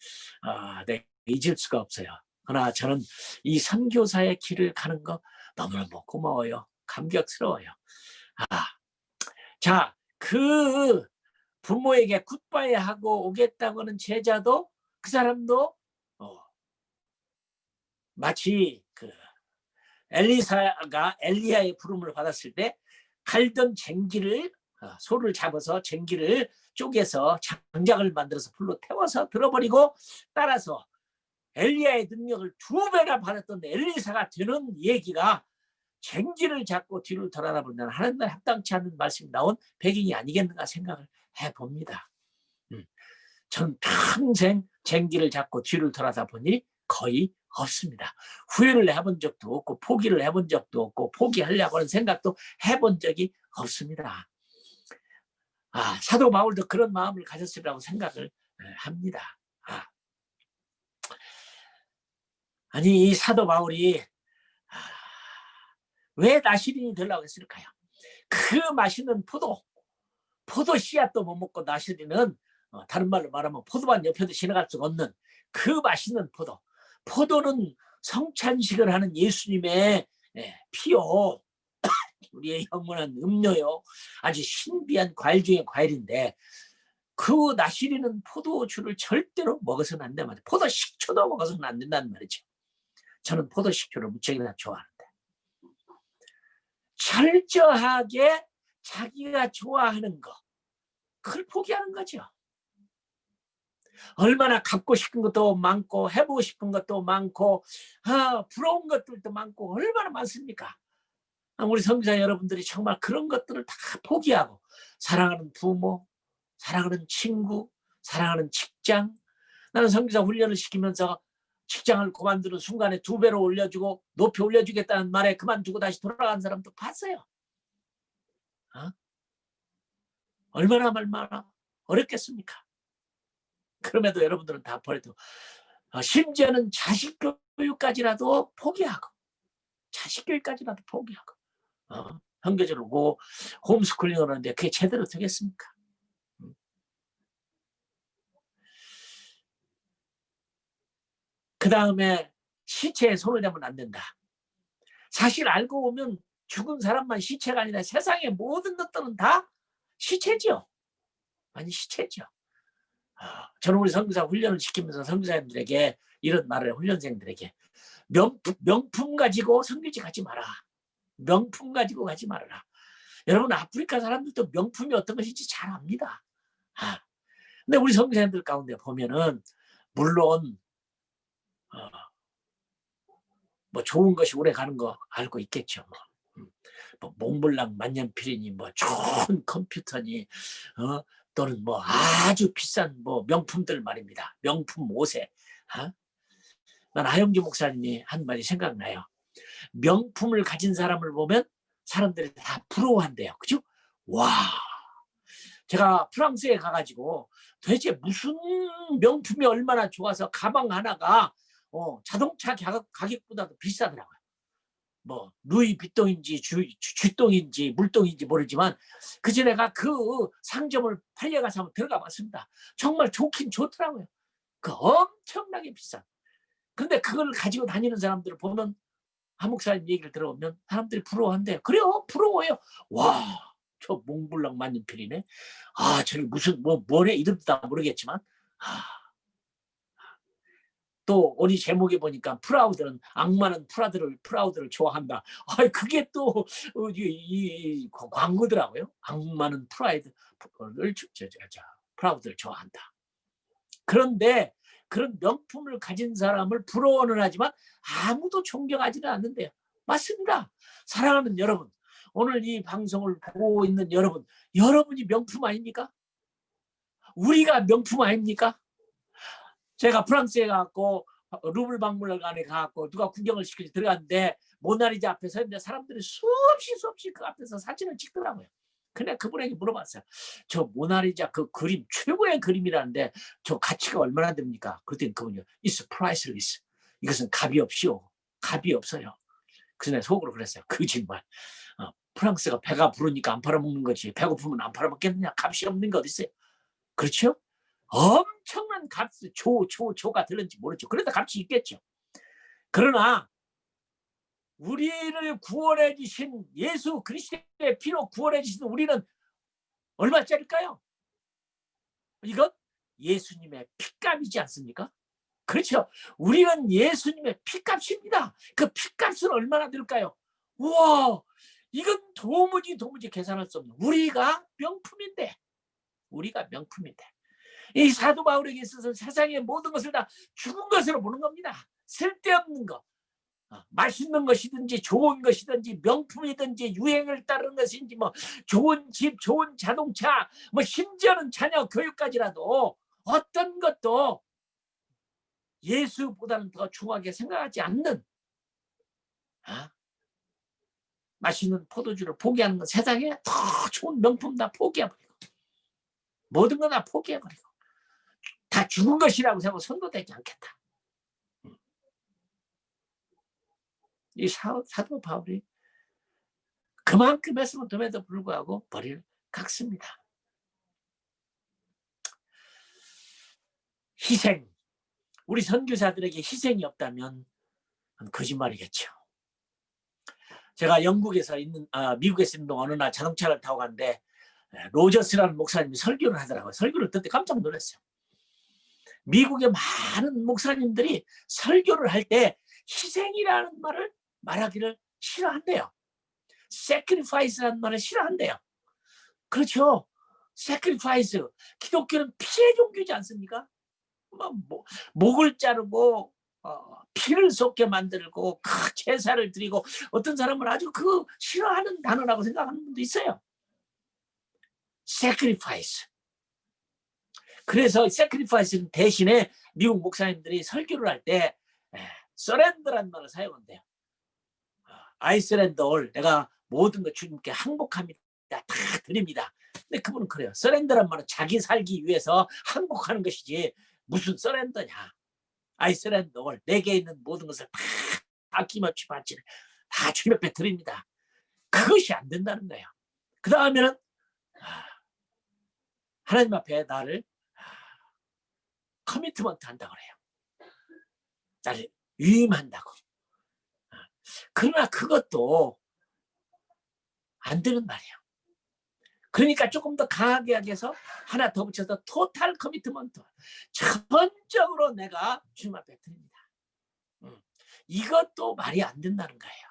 네, 잊을 수가 없어요. 그러나 저는 이 선교사의 길을 가는 거 너무너무 고마워요. 감격스러워요. 자, 그 부모에게 굿바이 하고 오겠다고 하는 제자도, 그 사람도 마치 그 엘리사가 엘리야의 부름을 받았을 때 갈던 쟁기를, 소를 잡아서 쟁기를 쪼개서 장작을 만들어서 불로 태워서 들어버리고 따라서 엘리야의 능력을 2배나 받았던 엘리사가 되는 얘기가 쟁기를 잡고 뒤를 돌아다보는 하나님과 합당치 않는 말씀이 나온 배경이 아니겠는가 생각을 해봅니다. 전 평생 쟁기를 잡고 뒤를 돌아다본 일이 거의 없습니다. 후회를 해본 적도 없고 포기를 해본 적도 없고 포기하려고 하는 생각도 해본 적이 없습니다. 사도 바울도 그런 마음을 가졌으리라고 생각을 합니다. 아니 이 사도 바울이 왜 나시린이 되려고 했을까요? 그 맛있는 포도 씨앗도 못 먹고 나시린은 다른 말로 말하면 포도밭 옆에도 지나갈 수가 없는 그 맛있는 포도는 성찬식을 하는 예수님의 피요, 우리의 영원한 음료요, 아주 신비한 과일 중에 과일인데 그 나시린은 포도주를 절대로 먹어서는 안 된단 말이죠. 포도 식초도 먹어서는 안 된다는 말이죠. 저는 포도 식초를 무척이나 좋아하는데 철저하게 자기가 좋아하는 거, 그걸 포기하는 거죠. 얼마나 갖고 싶은 것도 많고 해보고 싶은 것도 많고 부러운 것들도 많고 얼마나 많습니까? 우리 성자 여러분들이 정말 그런 것들을 다 포기하고 사랑하는 부모, 사랑하는 친구, 사랑하는 직장. 나는 성자 훈련을 시키면서 직장을 그만두는 순간에 2배로 올려주고 높이 올려주겠다는 말에 그만두고 다시 돌아간 사람도 봤어요. 얼마나 어렵겠습니까? 그럼에도 여러분들은 다 버려도 심지어는 자식 교육까지라도 포기하고 현교적으로 뭐 홈스쿨링을 하는데 그게 제대로 되겠습니까? 그 다음에 시체에 손을 대면 안 된다. 사실 알고 보면 죽은 사람만 시체가 아니라 세상의 모든 것들은 다 시체죠. 아니 시체죠. 저는 우리 선교사 훈련을 시키면서 선교사님들에게 이런 말을 훈련생들에게 명품 가지고 선교지 가지 마라. 명품 가지고 가지 말아라. 여러분 아프리카 사람들도 명품이 어떤 것인지 잘 압니다. 근데 우리 선교사님들 가운데 보면은 물론 뭐 좋은 것이 오래 가는 거 알고 있겠죠. 뭐 몽블랑 만년필이니 뭐 좋은 컴퓨터니 또는 뭐 아주 비싼 뭐 명품들 말입니다. 명품 옷에. 난 하영주 목사님이 한 말이 생각나요. 명품을 가진 사람을 보면 사람들이 다 부러워한대요. 그죠? 와, 제가 프랑스에 가가지고 도대체 무슨 명품이 얼마나 좋아서 가방 하나가 자동차 가격보다도 비싸더라고요. 뭐 루이 비똥인지 쥐똥인지 물똥인지 모르지만 그전에가 그 상점을 팔려가서 한번 들어가 봤습니다. 정말 좋긴 좋더라고요. 그 엄청나게 비싼. 근데 그걸 가지고 다니는 사람들을 보면 한 목사님 얘기를 들어보면 사람들이 부러워한대요. 그래요, 부러워요. 와, 저 몽블랑 만년필이네. 저기 무슨 뭐래 이름도 다 모르겠지만 또 어디 제목에 보니까 프라우드는 악마는 프라우드를 좋아한다. 그게 또 이 광고더라고요. 악마는 프라우드를 좋아한다. 그런데 그런 명품을 가진 사람을 부러워는 하지만 아무도 존경하지는 않는데요. 맞습니다. 사랑하는 여러분, 오늘 이 방송을 보고 있는 여러분이 명품 아닙니까? 우리가 명품 아닙니까? 제가 프랑스에 가고 루블 박물관에 가고 누가 구경을 시켜서 들어갔는데 모나리자 앞에 서 있는데 사람들이 수없이 그 앞에서 사진을 찍더라고요. 근데 그분에게 물어봤어요. 저 모나리자 그 그림 최고의 그림이라는데 저 가치가 얼마나 됩니까? 그랬더니 그분이 It's priceless. 이것은 값이 없어요. 그래서 내가 속으로 그랬어요. 거짓말. 프랑스가 배가 부르니까 안 팔아먹는 거지. 배고프면 안 팔아먹겠느냐. 값이 없는 게 어디 있어요. 그렇죠? 엄청난 값이 조가 들는지 모르죠. 그래도 값이 있겠죠. 그러나 우리를 구원해 주신 예수 그리스도의 피로 구원해 주신 우리는 얼마짜리일까요? 이건 예수님의 피값이지 않습니까? 그렇죠. 우리는 예수님의 피값입니다. 그 피값은 얼마나 될까요? 우와, 이건 도무지 계산할 수 없는 우리가 명품인데 이 사도 바울에게 있어서 세상의 모든 것을 다 죽은 것으로 보는 겁니다. 쓸데없는 것, 맛있는 것이든지 좋은 것이든지 명품이든지 유행을 따르는 것인지 뭐 좋은 집, 좋은 자동차, 뭐 심지어는 자녀 교육까지라도 어떤 것도 예수보다는 더 중요하게 생각하지 않는 맛있는 포도주를 포기하는 건 세상에 더 좋은 명품 다 포기해버리고 모든 거 다 포기해버리고 다 죽은 것이라고 생각하고 선도되지 않겠다. 이 사도 바울이 그만큼 했으면 됨에도 불구하고 머리를 깎습니다. 희생. 우리 선교사들에게 희생이 없다면 거짓말이겠죠. 제가 영국에서 미국에서 있는 어느 날 자동차를 타고 갔는데 로저스라는 목사님이 설교를 하더라고요. 설교를 듣때 깜짝 놀랐어요. 미국의 많은 목사님들이 설교를 할 때 희생이라는 말을 말하기를 싫어한대요. sacrifice라는 말을 싫어한대요. 그렇죠. sacrifice. 기독교는 피해 종교지 않습니까? 목을 자르고 피를 쏟게 만들고 그 제사를 드리고, 어떤 사람은 아주 그 싫어하는 단어라고 생각하는 분도 있어요. sacrifice. 그래서 sacrifice는 대신에 미국 목사님들이 설교를 할 때 surrender라는 말을 사용한대요. I surrender all. 내가 모든 것 주님께 항복합니다. 다 드립니다. 근데 그분은 그래요. surrender란 말은 자기 살기 위해서 항복하는 것이지 무슨 surrender냐. I surrender all. 내게 있는 모든 것을 다 아낌없이 바치는, 다 주님 앞에 드립니다. 그것이 안 된다는 거예요. 그 다음에는 하나님 앞에 나를 커미트먼트 한다고 그래요. 나를 위임한다고. 그러나 그것도 안 되는 말이에요. 그러니까 조금 더 강하게 해서 하나 더 붙여서 토탈 커미트먼트. 전적으로 내가 주님 앞에 드립니다. 이것도 말이 안 된다는 거예요.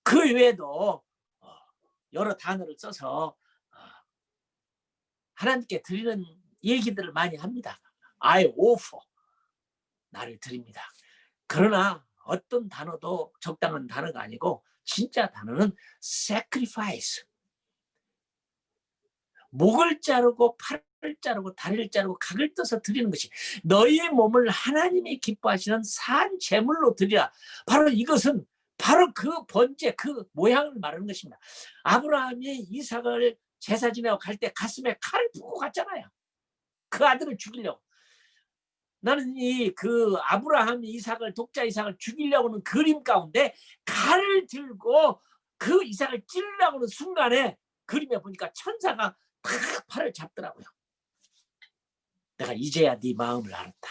그 외에도 여러 단어를 써서 하나님께 드리는 얘기들을 많이 합니다. I offer. 나를 드립니다. 그러나 어떤 단어도 적당한 단어가 아니고 진짜 단어는 sacrifice. 목을 자르고 팔을 자르고 다리를 자르고 각을 떠서 드리는 것이 너희 몸을 하나님이 기뻐하시는 산 제물로 드리라. 바로 이것은 바로 그 번제, 그 모양을 말하는 것입니다. 아브라함이 이삭을 제사 지내고 갈 때 가슴에 칼을 푸고 갔잖아요. 그 아들을 죽이려고. 나는 그 아브라함이 이삭을, 독자 이삭을 죽이려고는 그림 가운데 칼을 들고 그 이삭을 찌르려고 하는 순간에 그림에 보니까 천사가 탁 팔을 잡더라고요. 내가 이제야 네 마음을 알았다.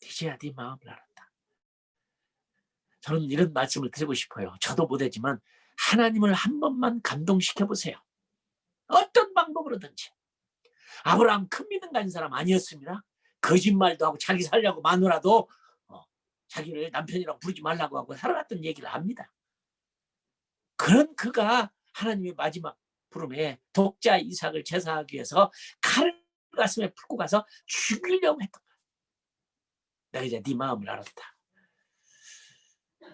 이제야 네 마음을 알았다. 저는 이런 말씀을 드리고 싶어요. 저도 못하지만 하나님을 한 번만 감동시켜 보세요. 어떤 방법으로든지. 아브라함 큰 믿음 가진 사람 아니었습니다. 거짓말도 하고 자기 살려고 마누라도 자기를 남편이라고 부르지 말라고 하고 살아갔던 얘기를 합니다. 그런 그가 하나님의 마지막 부름에 독자 이삭을 제사하기 위해서 칼을 가슴에 풀고 가서 죽이려고 했던 거야. 내가 이제 네 마음을 알았다.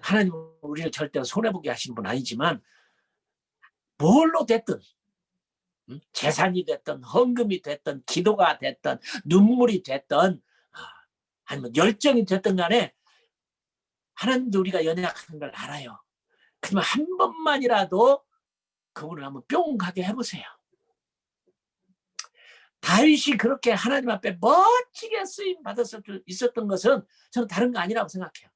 하나님은 우리를 절대로 손해보게 하시는 분 아니지만 뭘로 됐든, 재산이 됐든 헌금이 됐든 기도가 됐든 눈물이 됐든 아니면 열정이 됐든 간에 하나님도 우리가 연약한 걸 알아요. 그러면 한 번만이라도 그분을 한번 뿅 가게 해보세요. 다윗이 그렇게 하나님 앞에 멋지게 쓰임 받았을 수 있었던 것은 저는 다른 거 아니라고 생각해요.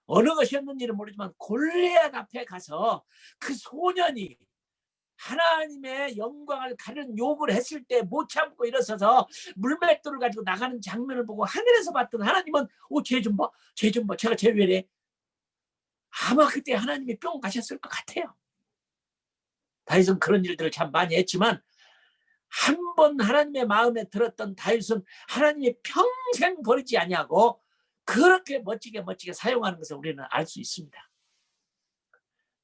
어느 것이었는지는 모르지만 골리앗 앞에 가서 그 소년이 하나님의 영광을 가르는 욕을 했을 때 못 참고 일어서서 물맷돌을 가지고 나가는 장면을 보고 하늘에서 봤던 하나님은 쟤 좀 봐, 쟤 좀 봐, 제가 쟤 왜래? 아마 그때 하나님이 뿅 가셨을 것 같아요. 다윗은 그런 일들을 참 많이 했지만 한 번 하나님의 마음에 들었던 다윗은 하나님이 평생 버리지 아니하고 그렇게 멋지게 사용하는 것을 우리는 알 수 있습니다.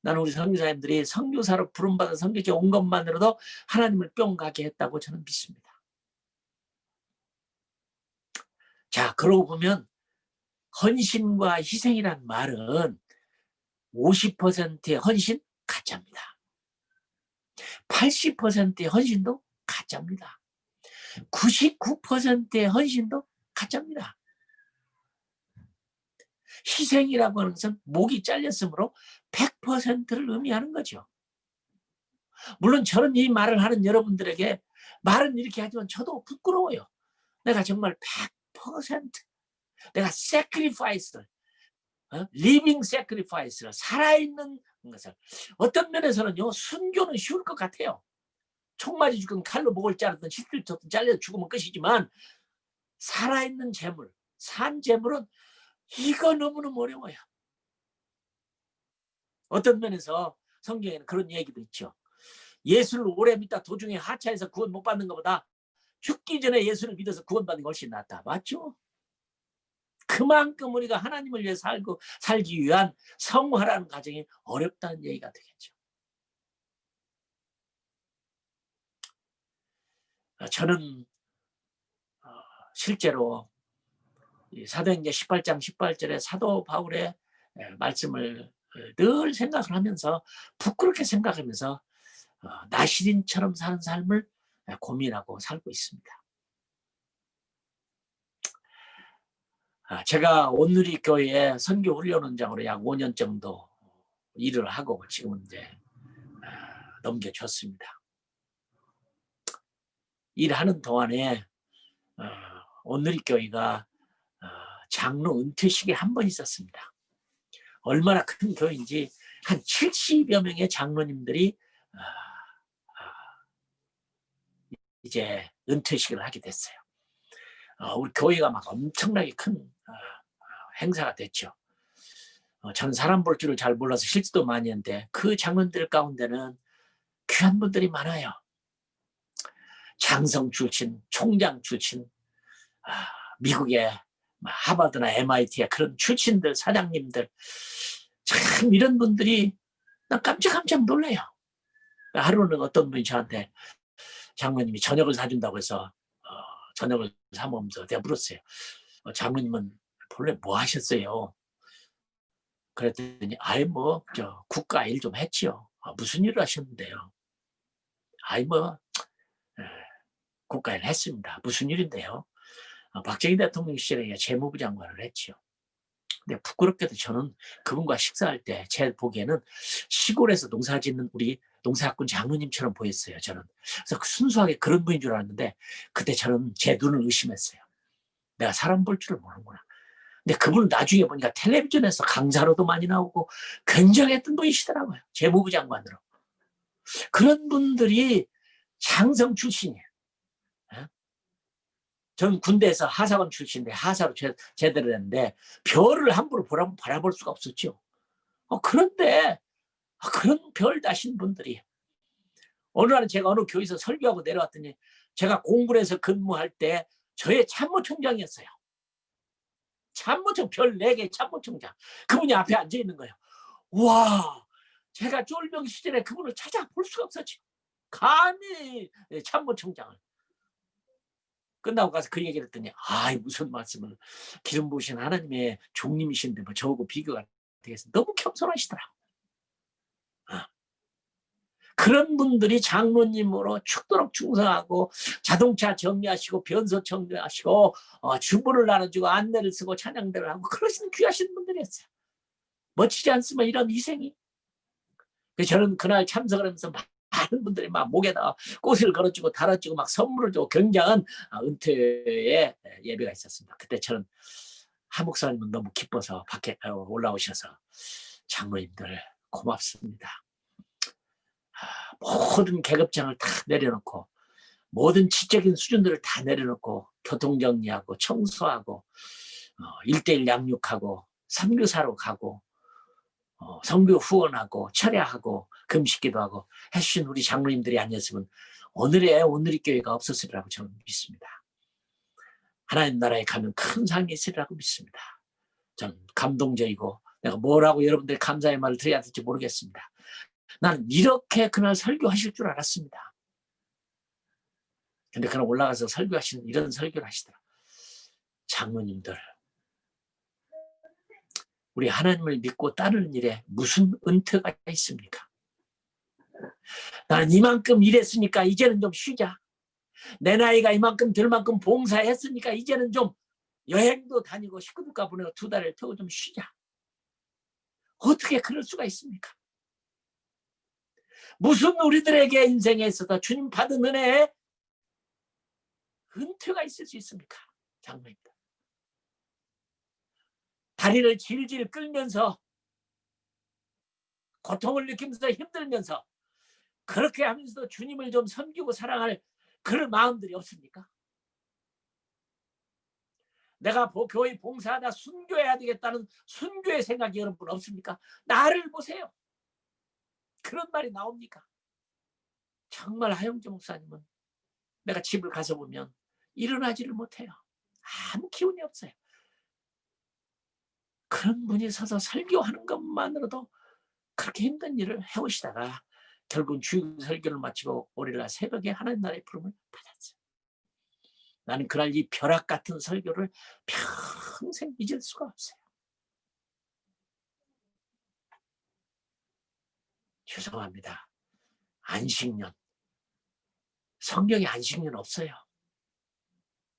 나는 우리 선교사님들이 선교사로 부름받아 선교지에 온 것만으로도 하나님을 뿅 가게 했다고 저는 믿습니다. 자, 그러고 보면 헌신과 희생이란 말은 50%의 헌신 가짜입니다. 80%의 헌신도 가짜입니다. 99%의 헌신도 가짜입니다. 희생이라고 하는 것은 목이 잘렸으므로 100%를 의미하는 거죠. 물론 저는 이 말을 하는 여러분들에게 말은 이렇게 하지만 저도 부끄러워요. 내가 정말 100% 내가 sacrifice를 living sacrifice를 살아있는 것을 어떤 면에서는요 순교는 쉬울 것 같아요. 총 맞아 죽은 칼로 목을 자르든 시트를 쳤든 잘려 죽으면 끝이지만 살아있는 재물, 산 재물은 이거 너무너무 어려워요. 어떤 면에서 성경에는 그런 얘기도 있죠. 예수를 오래 믿다 도중에 하차해서 구원 못 받는 것보다 죽기 전에 예수를 믿어서 구원받는 게 훨씬 낫다. 맞죠? 그만큼 우리가 하나님을 위해 살기 위한 성화라는 과정이 어렵다는 얘기가 되겠죠. 저는 실제로 이 사도행전 18장 18절에 사도 바울의 말씀을 늘 생각을 하면서 부끄럽게 생각하면서 나시린처럼 사는 삶을 고민하고 살고 있습니다. 제가 온누리 교회에 선교 훈련원장으로 약 5년 정도 일을 하고 지금은 이제 넘겨줬습니다. 일하는 동안에 온누리 교회가 장로 은퇴식이 한 번 있었습니다. 얼마나 큰 교회인지 한 70여 명의 장로님들이 이제 은퇴식을 하게 됐어요. 우리 교회가 막 엄청나게 큰 행사가 됐죠. 저는 사람 볼 줄을 잘 몰라서 실수도 많이 했는데 그 장로님들 가운데는 귀한 분들이 많아요. 장성 출신, 총장 출신, 미국의 하버드나 MIT의 그런 출신들, 사장님들, 참 이런 분들이 난 깜짝 놀라요. 하루는 어떤 분이 저한테 장로님이 저녁을 사준다고 해서 저녁을 사 먹으면서 내가 물었어요. 장로님은 본래 뭐 하셨어요? 그랬더니 저 국가 일 좀 했지요. 무슨 일을 하셨는데요? 국가 일 했습니다. 무슨 일인데요? 박정희 대통령 시절에 재무부 장관을 했지요. 근데 부끄럽게도 저는 그분과 식사할 때 제 보기에는 시골에서 농사짓는 우리 농사꾼 장로님처럼 보였어요. 저는 그래서 순수하게 그런 분인 줄 알았는데 그때 저는 제 눈을 의심했어요. 내가 사람 볼 줄을 모르는구나. 근데 그분은 나중에 보니까 텔레비전에서 강사로도 많이 나오고 굉장했던 분이시더라고요. 재무부 장관으로. 그런 분들이 장성 출신이에요. 저는 군대에서 하사관 출신인데 하사로 제대를 했는데 별을 함부로 바라볼 수가 없었죠. 그런데 그런 별 다신 분들이 어느 날은 제가 어느 교회에서 설교하고 내려왔더니 제가 공군에서 근무할 때 저의 참모총장이었어요. 참모총 별 4개 참모총장. 그분이 앞에 앉아 있는 거예요. 와, 제가 쫄병 시절에 그분을 찾아볼 수가 없었지. 감히 참모총장을. 끝나고 가서 그 얘기를 했더니 무슨 말씀을 기름 부으신 하나님의 종님이신데 뭐 저하고 비교가 되겠어. 너무 겸손하시더라고. 그런 분들이 장로님으로 죽도록 충성하고 자동차 정리하시고 변소 정리하시고 주부를 나눠주고 안내를 쓰고 찬양대를 하고 그러시는 귀하신 분들이었어요. 멋지지 않습니까? 이런 희생이. 그래서 저는 그날 참석을 하면서 많은 분들이 막 목에다 꽃을 걸어주고 달아주고 막 선물을 주고 굉장한 은퇴의 예배가 있었습니다. 그때 저는 한 목사님은 너무 기뻐서 밖에 올라오셔서 장로님들 고맙습니다. 모든 계급장을 다 내려놓고 모든 지적인 수준들을 다 내려놓고 교통정리하고 청소하고 1:1 양육하고 선교사로 가고 선교 후원하고 철야하고 금식기도 하고 해주신 우리 장로님들이 아니었으면 오늘의 온누리 교회가 없었으리라고 저는 믿습니다. 하나님 나라에 가면 큰 상이 있으리라고 믿습니다. 저는 감동적이고 내가 뭐라고 여러분들이 감사의 말을 드려야 될지 모르겠습니다. 나는 이렇게 그날 설교하실 줄 알았습니다. 근데 그날 올라가서 설교하시는 이런 설교를 하시더라. 장로님들, 우리 하나님을 믿고 따르는 일에 무슨 은퇴가 있습니까? 나는 이만큼 일했으니까 이제는 좀 쉬자. 내 나이가 이만큼 될 만큼 봉사했으니까 이제는 좀 여행도 다니고 식구들과 보내고 2달을 태우고 좀 쉬자. 어떻게 그럴 수가 있습니까? 무슨 우리들에게 인생에 있어서 주님 받은 은혜에 은퇴가 있을 수 있습니까? 장로입니다. 다리를 질질 끌면서 고통을 느끼면서 힘들면서 그렇게 하면서도 주님을 좀 섬기고 사랑할 그런 마음들이 없습니까? 내가 교회 봉사하다 순교해야 되겠다는 순교의 생각이 여러분 없습니까? 나를 보세요. 그런 말이 나옵니까? 정말 하영주 목사님은 내가 집을 가서 보면 일어나지를 못해요. 아무 기운이 없어요. 그런 분이 서서 설교하는 것만으로도 그렇게 힘든 일을 해오시다가 결국 주일 설교를 마치고 월요일날 새벽에 하나님 나라의 부름을 받았어요. 나는 그날 이 벼락 같은 설교를 평생 잊을 수가 없어요. 죄송합니다. 안식년. 성경에 안식년 없어요.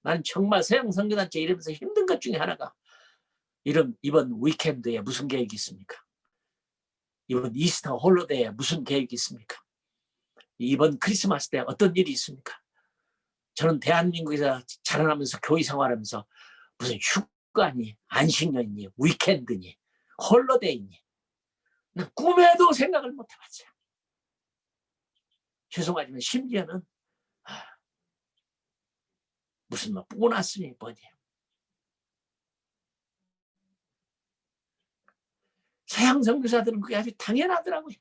난 정말 서양 선교단체 이러면서 힘든 것 중에 하나가 이번 위켄드에 무슨 계획이 있습니까? 이번 이스터 홀로데이에 무슨 계획이 있습니까? 이번 크리스마스 때 어떤 일이 있습니까? 저는 대한민국에서 자라나면서 교회 생활하면서 무슨 휴가니 안식년이니 위켄드니 홀로데이니 난 꿈에도 생각을 못 해봤어요. 죄송하지만 심지어는 무슨 뭐 보너스니 뭐니 서양 선교사들은 그게 아주 당연하더라고요.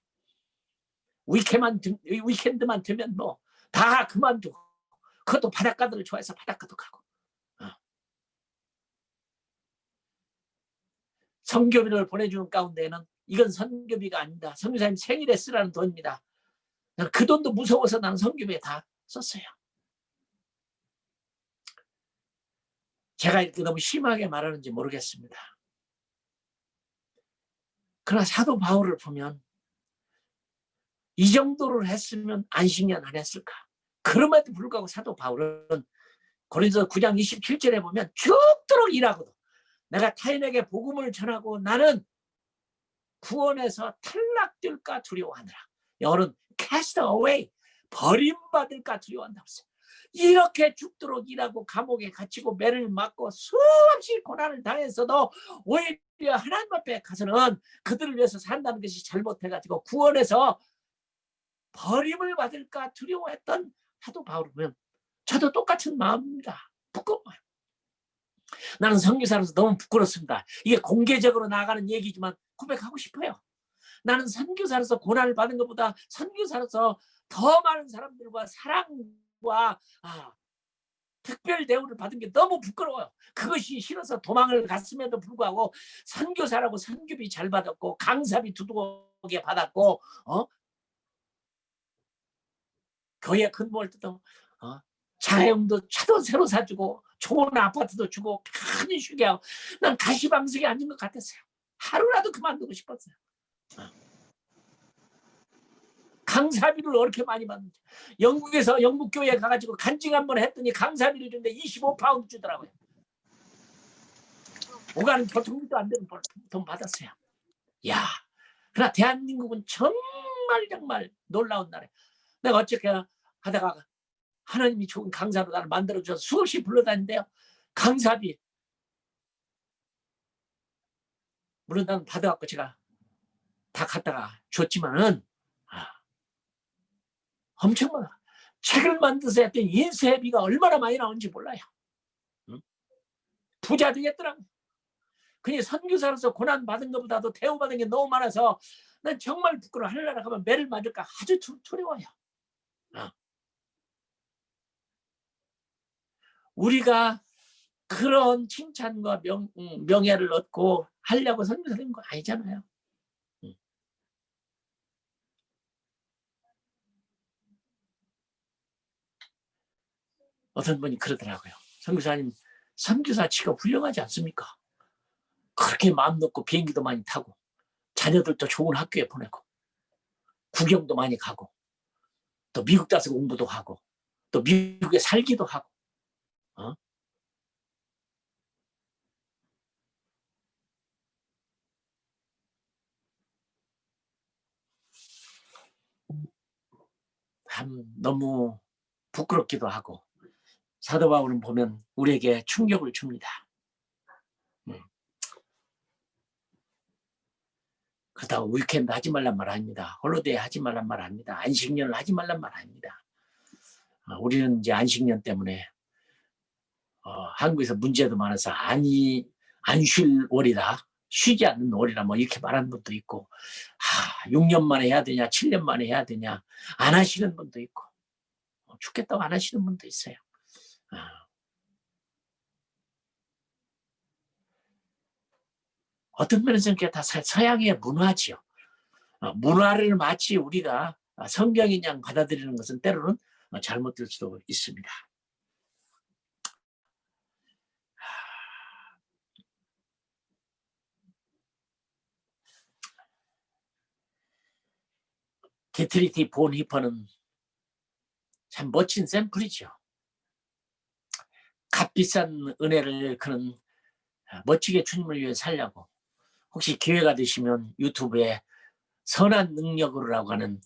위켄드만 되면 뭐 다 그만두고 그것도 바닷가들을 좋아해서 바닷가도 가고 선교비를 보내주는 가운데는 이건 선교비가 아니다. 선교사님 생일에 쓰라는 돈입니다. 그 돈도 무서워서 나는 선교비에 다 썼어요. 제가 이렇게 너무 심하게 말하는지 모르겠습니다. 그러나 사도 바울을 보면 이 정도를 했으면 안식년 안 했을까? 그럼에도 불구하고 사도 바울은 고린도서 9장 27절에 보면 죽도록 일하고도 내가 타인에게 복음을 전하고 나는 구원에서 탈락될까 두려워하느라. 영어는 cast away, 버림받을까 두려워한다고 했어요. 이렇게 죽도록 일하고 감옥에 갇히고 매를 맞고 수없이 고난을 당했어도 오히려 하나님 앞에 가서는 그들을 위해서 산다는 것이 잘못해가지고 구원에서 버림을 받을까 두려워했던 사도 바울을 보면 저도 똑같은 마음입니다. 부끄러워요. 나는 선교사로서 너무 부끄럽습니다. 이게 공개적으로 나가는 얘기지만 고백하고 싶어요. 나는 선교사로서 고난을 받은 것보다 선교사로서 더 많은 사람들과 사랑과 특별 대우를 받은 게 너무 부끄러워요. 그것이 싫어서 도망을 갔음에도 불구하고 선교사라고 선교비 잘 받았고 강사비 두둑하게 받았고 교회 근무할 때도 자영도 차도 새로 사주고 좋은 아파트도 주고 편히 쉬게 하고 난 가시방석에 앉은 것 같았어요. 하루라도 그만두고 싶었어요. 강사비를 그렇게 많이 받는지. 영국에서 영국교회에 가가지고 간증 한번 했더니 강사비를 주는데 25파운드 주더라고요. 오가는 교통비도 안 되는 돈 받았어요. 야, 그러나 대한민국은 정말 놀라운 나라예요. 내가 어떻게 하다가 하나님이 좋은 강사로 나를 만들어줘서 수없이 불러다니는데요. 강사비 물론 나는 받아갖고 제가 다 갖다가 줬지만은 엄청 많아. 책을 만들어서 했더니 인쇄비가 얼마나 많이 나오는지 몰라요. 부자 되겠더라고. 그냥 선교사로서 고난받은 것보다도 대우받은 게 너무 많아서 난 정말 부끄러워. 하늘나라 가면 매를 맞을까 아주 두려워요. 우리가 그런 칭찬과 명예를 얻고 하려고 선교사된 거 아니잖아요. 어떤 분이 그러더라고요. 선교사님, 선교사 치고 훌륭하지 않습니까? 그렇게 마음 놓고 비행기도 많이 타고 자녀들도 좋은 학교에 보내고 구경도 많이 가고 또 미국 가서 공부도 하고 또 미국에 살기도 하고 참 너무 부끄럽기도 하고 사도 바울은 보면 우리에게 충격을 줍니다. 그렇다고 위켄드 하지 말란 말 아닙니다. 홀로데이 하지 말란 말 아닙니다. 안식년을 하지 말란 말 아닙니다. 우리는 이제 안식년 때문에 한국에서 문제도 많아서 안 쉴 월이다. 쉬지 않는 월이라 뭐 이렇게 말하는 분도 있고 6년 만에 해야 되냐 7년 만에 해야 되냐 안 하시는 분도 있고 죽겠다고 안 하시는 분도 있어요. 어떤 면에서는 그게 다 서양의 문화지요. 문화를 마치 우리가 성경인 양 받아들이는 것은 때로는 잘못될 수도 있습니다. 디트리티 본히퍼는 참 멋진 샘플이죠. 값비싼 은혜를 그는 멋지게 주님을 위해 살려고, 혹시 기회가 되시면 유튜브에 선한 능력으로라고 하는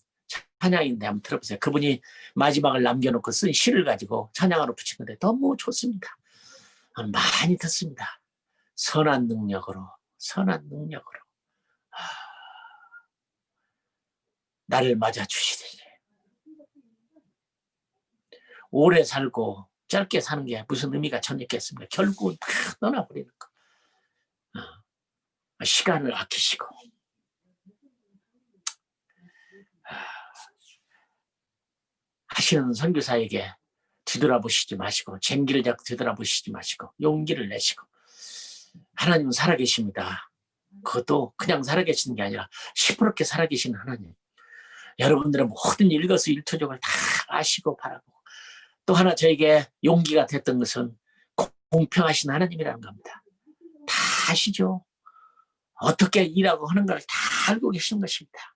찬양인데 한번 들어보세요. 그분이 마지막을 남겨놓고 쓴 시를 가지고 찬양으로 붙인 건데 너무 좋습니다. 많이 듣습니다. 선한 능력으로, 선한 능력으로 나를 맞아주시되. 오래 살고 짧게 사는 게 무슨 의미가 전 있겠습니까? 결국은 다 떠나버리는 거. 시간을 아끼시고 하시는 선교사에게 뒤돌아보시지 마시고, 쟁기를 잡고 뒤돌아보시지 마시고 용기를 내시고, 하나님은 살아계십니다. 그것도 그냥 살아계시는 게 아니라 시퍼렇게 살아계시는 하나님. 여러분들의 모든 일거수일투족을 다 아시고 바라보고, 또 하나 저에게 용기가 됐던 것은 공평하신 하나님이라는 겁니다. 다 아시죠. 어떻게 일하고 하는 걸 다 알고 계시는 것입니다.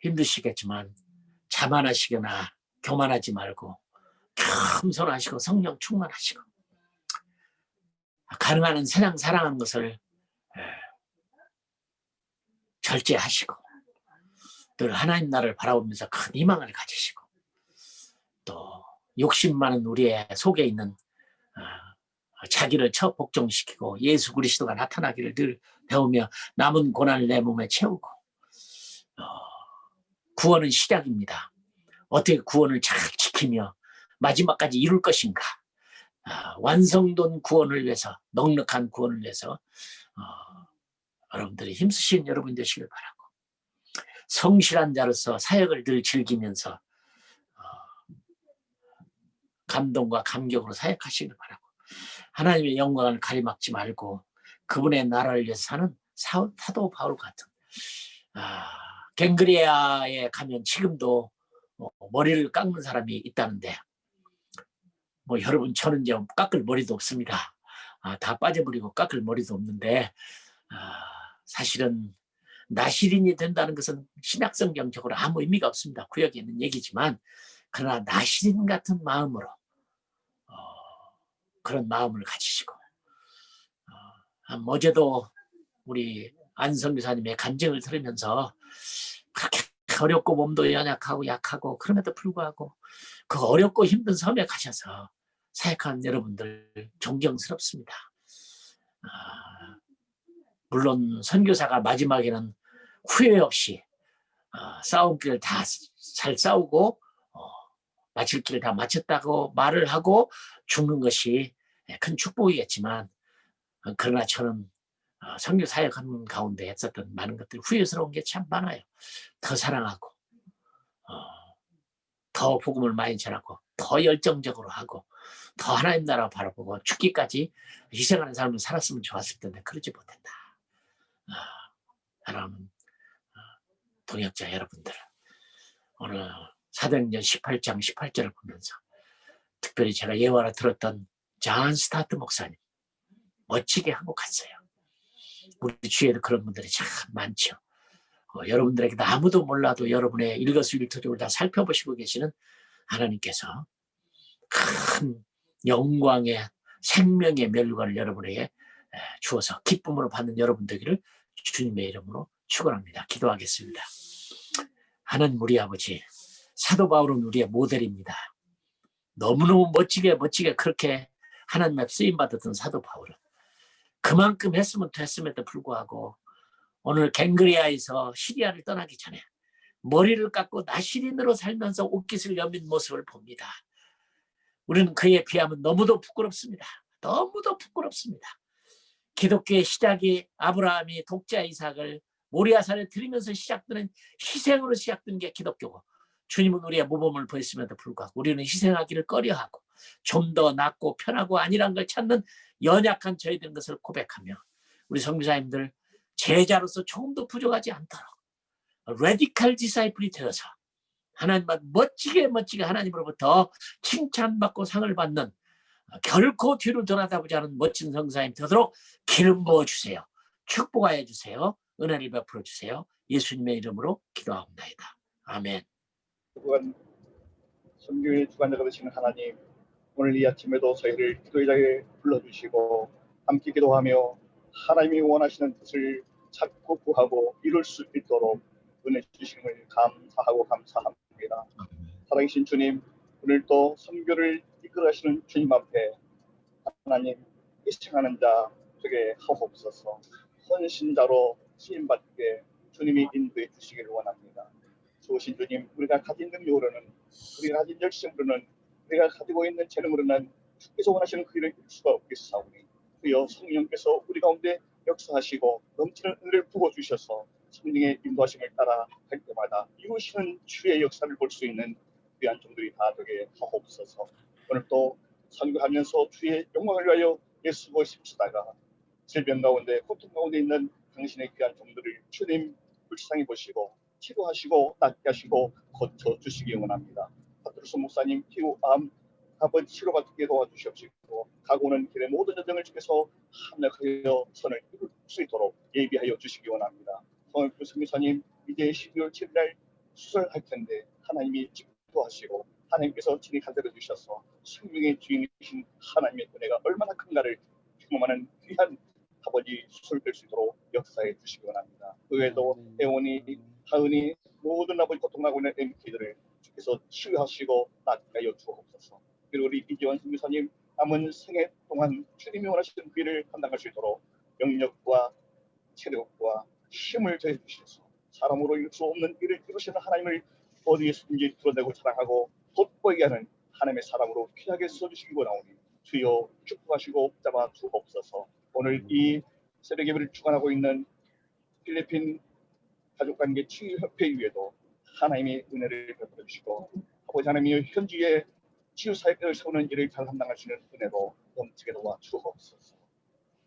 힘드시겠지만 자만하시거나 교만하지 말고 겸손하시고 성령 충만하시고, 가능한 한 세상 사랑하는 것을 절제하시고, 늘 하나님 나라를 바라보면서 큰 희망을 가지시고, 또 욕심 많은 우리의 속에 있는 자기를 복종시키고 예수 그리스도가 나타나기를 늘 배우며 남은 고난을 내 몸에 채우고, 구원은 시작입니다. 어떻게 구원을 잘 지키며 마지막까지 이룰 것인가. 완성된 구원을 위해서, 넉넉한 구원을 위해서 여러분들이 힘쓰신 여러분 되시길 바라고, 성실한 자로서 사역을 늘 즐기면서 감동과 감격으로 사역하시길 바라고, 하나님의 영광을 가리막지 말고 그분의 나라를 위해서 사는 사도 바울 같은, 갱그리아에 가면 지금도 머리를 깎는 사람이 있다는데, 여러분 저는 이제 깎을 머리도 없습니다. 다 빠져버리고 깎을 머리도 없는데, 사실은 나시린이 된다는 것은 신약성경적으로 아무 의미가 없습니다. 구약에 있는 얘기지만, 그러나 나시린 같은 마음으로 그런 마음을 가지시고, 어제도 우리 안성교사님의 간증을 들으면서 그렇게 어렵고 몸도 연약하고 약하고 그럼에도 불구하고 그 어렵고 힘든 섬에 가셔서 사역하는 여러분들 존경스럽습니다. 물론 선교사가 마지막에는 후회 없이 싸움길을 다 잘 싸우고 마칠 길을 다 마쳤다고 말을 하고 죽는 것이 큰 축복이겠지만, 그러나 저는 선교 사역하는 가운데 했었던 많은 것들이 후회스러운 게 참 많아요. 더 사랑하고 더 복음을 많이 전하고 더 열정적으로 하고 더 하나님 나라 바라보고 죽기까지 희생하는 삶을 살았으면 좋았을 텐데 그러지 못했다. 사랑하는 동역자 여러분들, 오늘 사도행전 18장 18절을 보면서 특별히 제가 예화를 들었던 존 스타트 목사님 멋지게 하고 갔어요. 우리 주위에도 그런 분들이 참 많죠. 여러분들에게도 아무도 몰라도 여러분의 일거수일투족을 다 살펴보시고 계시는 하나님께서 큰 영광의 생명의 멸관을 여러분에게 주어서 기쁨으로 받는 여러분 되기를 주님의 이름으로 축원합니다. 기도하겠습니다. 하나님 우리 아버지, 사도 바울은 우리의 모델입니다. 너무너무 멋지게 그렇게 하나님 앞에 쓰임받았던 사도 바울은 그만큼 했으면 됐음에도 불구하고 오늘 갱그리아에서 시리아를 떠나기 전에 머리를 깎고 나시린으로 살면서 옷깃을 여민 모습을 봅니다. 우리는 그에 비하면 너무도 부끄럽습니다. 너무도 부끄럽습니다. 기독교의 시작이 아브라함이 독자 이삭을 모리아산에 드리면서 시작되는 희생으로 시작된 게 기독교고, 주님은 우리의 모범을 보였음에도 불구하고 우리는 희생하기를 꺼려하고 좀 더 낫고 편하고 아니란 걸 찾는 연약한 저희들인 것을 고백하며, 우리 선교사님들 제자로서 조금도 부족하지 않도록 레디컬 디사이플이 되어서 하나님만 멋지게 하나님으로부터 칭찬받고 상을 받는, 결코 뒤를 돌아다보지 않은 멋진 선교사님 되도록 기름 부어주세요. 축복하여 주세요. 은혜를 베풀어 주세요. 예수님의 이름으로 기도하옵나이다. 아멘. 주간 선교의 주관자가 되시는 하나님, 오늘 이 아침에도 저희를 기도의 자리에 불러주시고 함께 기도하며 하나님이 원하시는 뜻을 찾고 구하고 이룰 수 있도록 은혜 주심을 감사하고 감사합니다. 살아계신 주님, 오늘도 선교를 이끌어가시는 주님 앞에 하나님, 희생하는 자 되게 하옵소서. 헌신자로 쓰임받게 주님이 인도해 주시기를 원합니다. 주신 주님, 우리가 가진 능력으로는, 우리가 가진 열심으로는, 우리가 가지고 있는 재능으로는 주께서 원하시는 그 일을 이룰 수가 없겠사오니 그여 성령께서 우리 가운데 역사하시고 넘치는 은혜를 부어주셔서 성령의 인도하심을 따라 할 때마다 이루시는 주의 역사를 볼 수 있는 귀한 종들이 다 되게 하옵소서. 오늘 또 선교하면서 주의 영광을 위하여 예수고 싶시다가 질병 가운데 고통 가운데 있는 당신의 귀한 종들을 주님 불쌍히 보시고 치료하시고 낫게 하시고 고쳐주시기 원합니다. 파트루스 목사님 피부암 아버지 치료받게 도와주시옵시고 가고는 길의 모든 여정을 주께서 합력하여 선을 이룰 수 있도록 예비하여 주시기 원합니다. 성일교 선교사님 이제 12월 7일 수술할 텐데 하나님이 직도하시고 하나님께서 친히 간대려 주셔서 생명의 주인이신 하나님의 은혜가 얼마나 큰가를 경험하는 귀한 아버지 수술될 수 있도록 역사해 주시기 원합니다. 그 외에도 혜원이, 하은이 모든 아버지 고통하고 있는 MK들을 주께서 치유하시고 낫게 하여 주옵소서. 그리고 우리 이지원 선교사님 남은 생애 동안 주님이 원하시는 그 일을 감당할 수 있도록 영역과 체력과 힘을 더해 주셔서 사람으로 이룰 수 없는 일을 이루시는 하나님을 어디에서든지 드러내고 자랑하고 돋보이게 하는 하나님의 사람으로 귀하게 써주시기 원하오니 주여 축복하시고 붙잡아 주옵소서. 오늘 이 새벽 예배를 주관하고 있는 필리핀 가족관계 치유협회위에도 하나님의 은혜를 베풀어 주시고 아버지 하나님의 현지의 치유사역을 세우는 일을 잘 감당하시는 은혜로 넘치게 도와 주옵소서.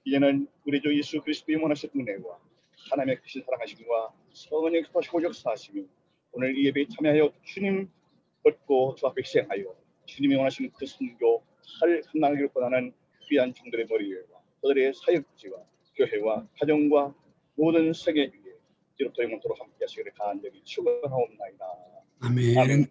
이제는 우리 주 예수 그리스도의 원하신 은혜와 하나님의 크신 사랑하심과 성령의 교통하시고 역사하심이 오늘 이 예배에 참여하여 주님 얻고 주 앞에 희생하여 주님이 원하시는 그 선교 잘 감당하기를 원하는 귀한 종들의 머리 위와 그들의 사역지와 교회와 가정과 모든 세계 위에 지금부터 영원토록 함께 하시기를 간절히 축원하옵나이다. 아멘. 아멘.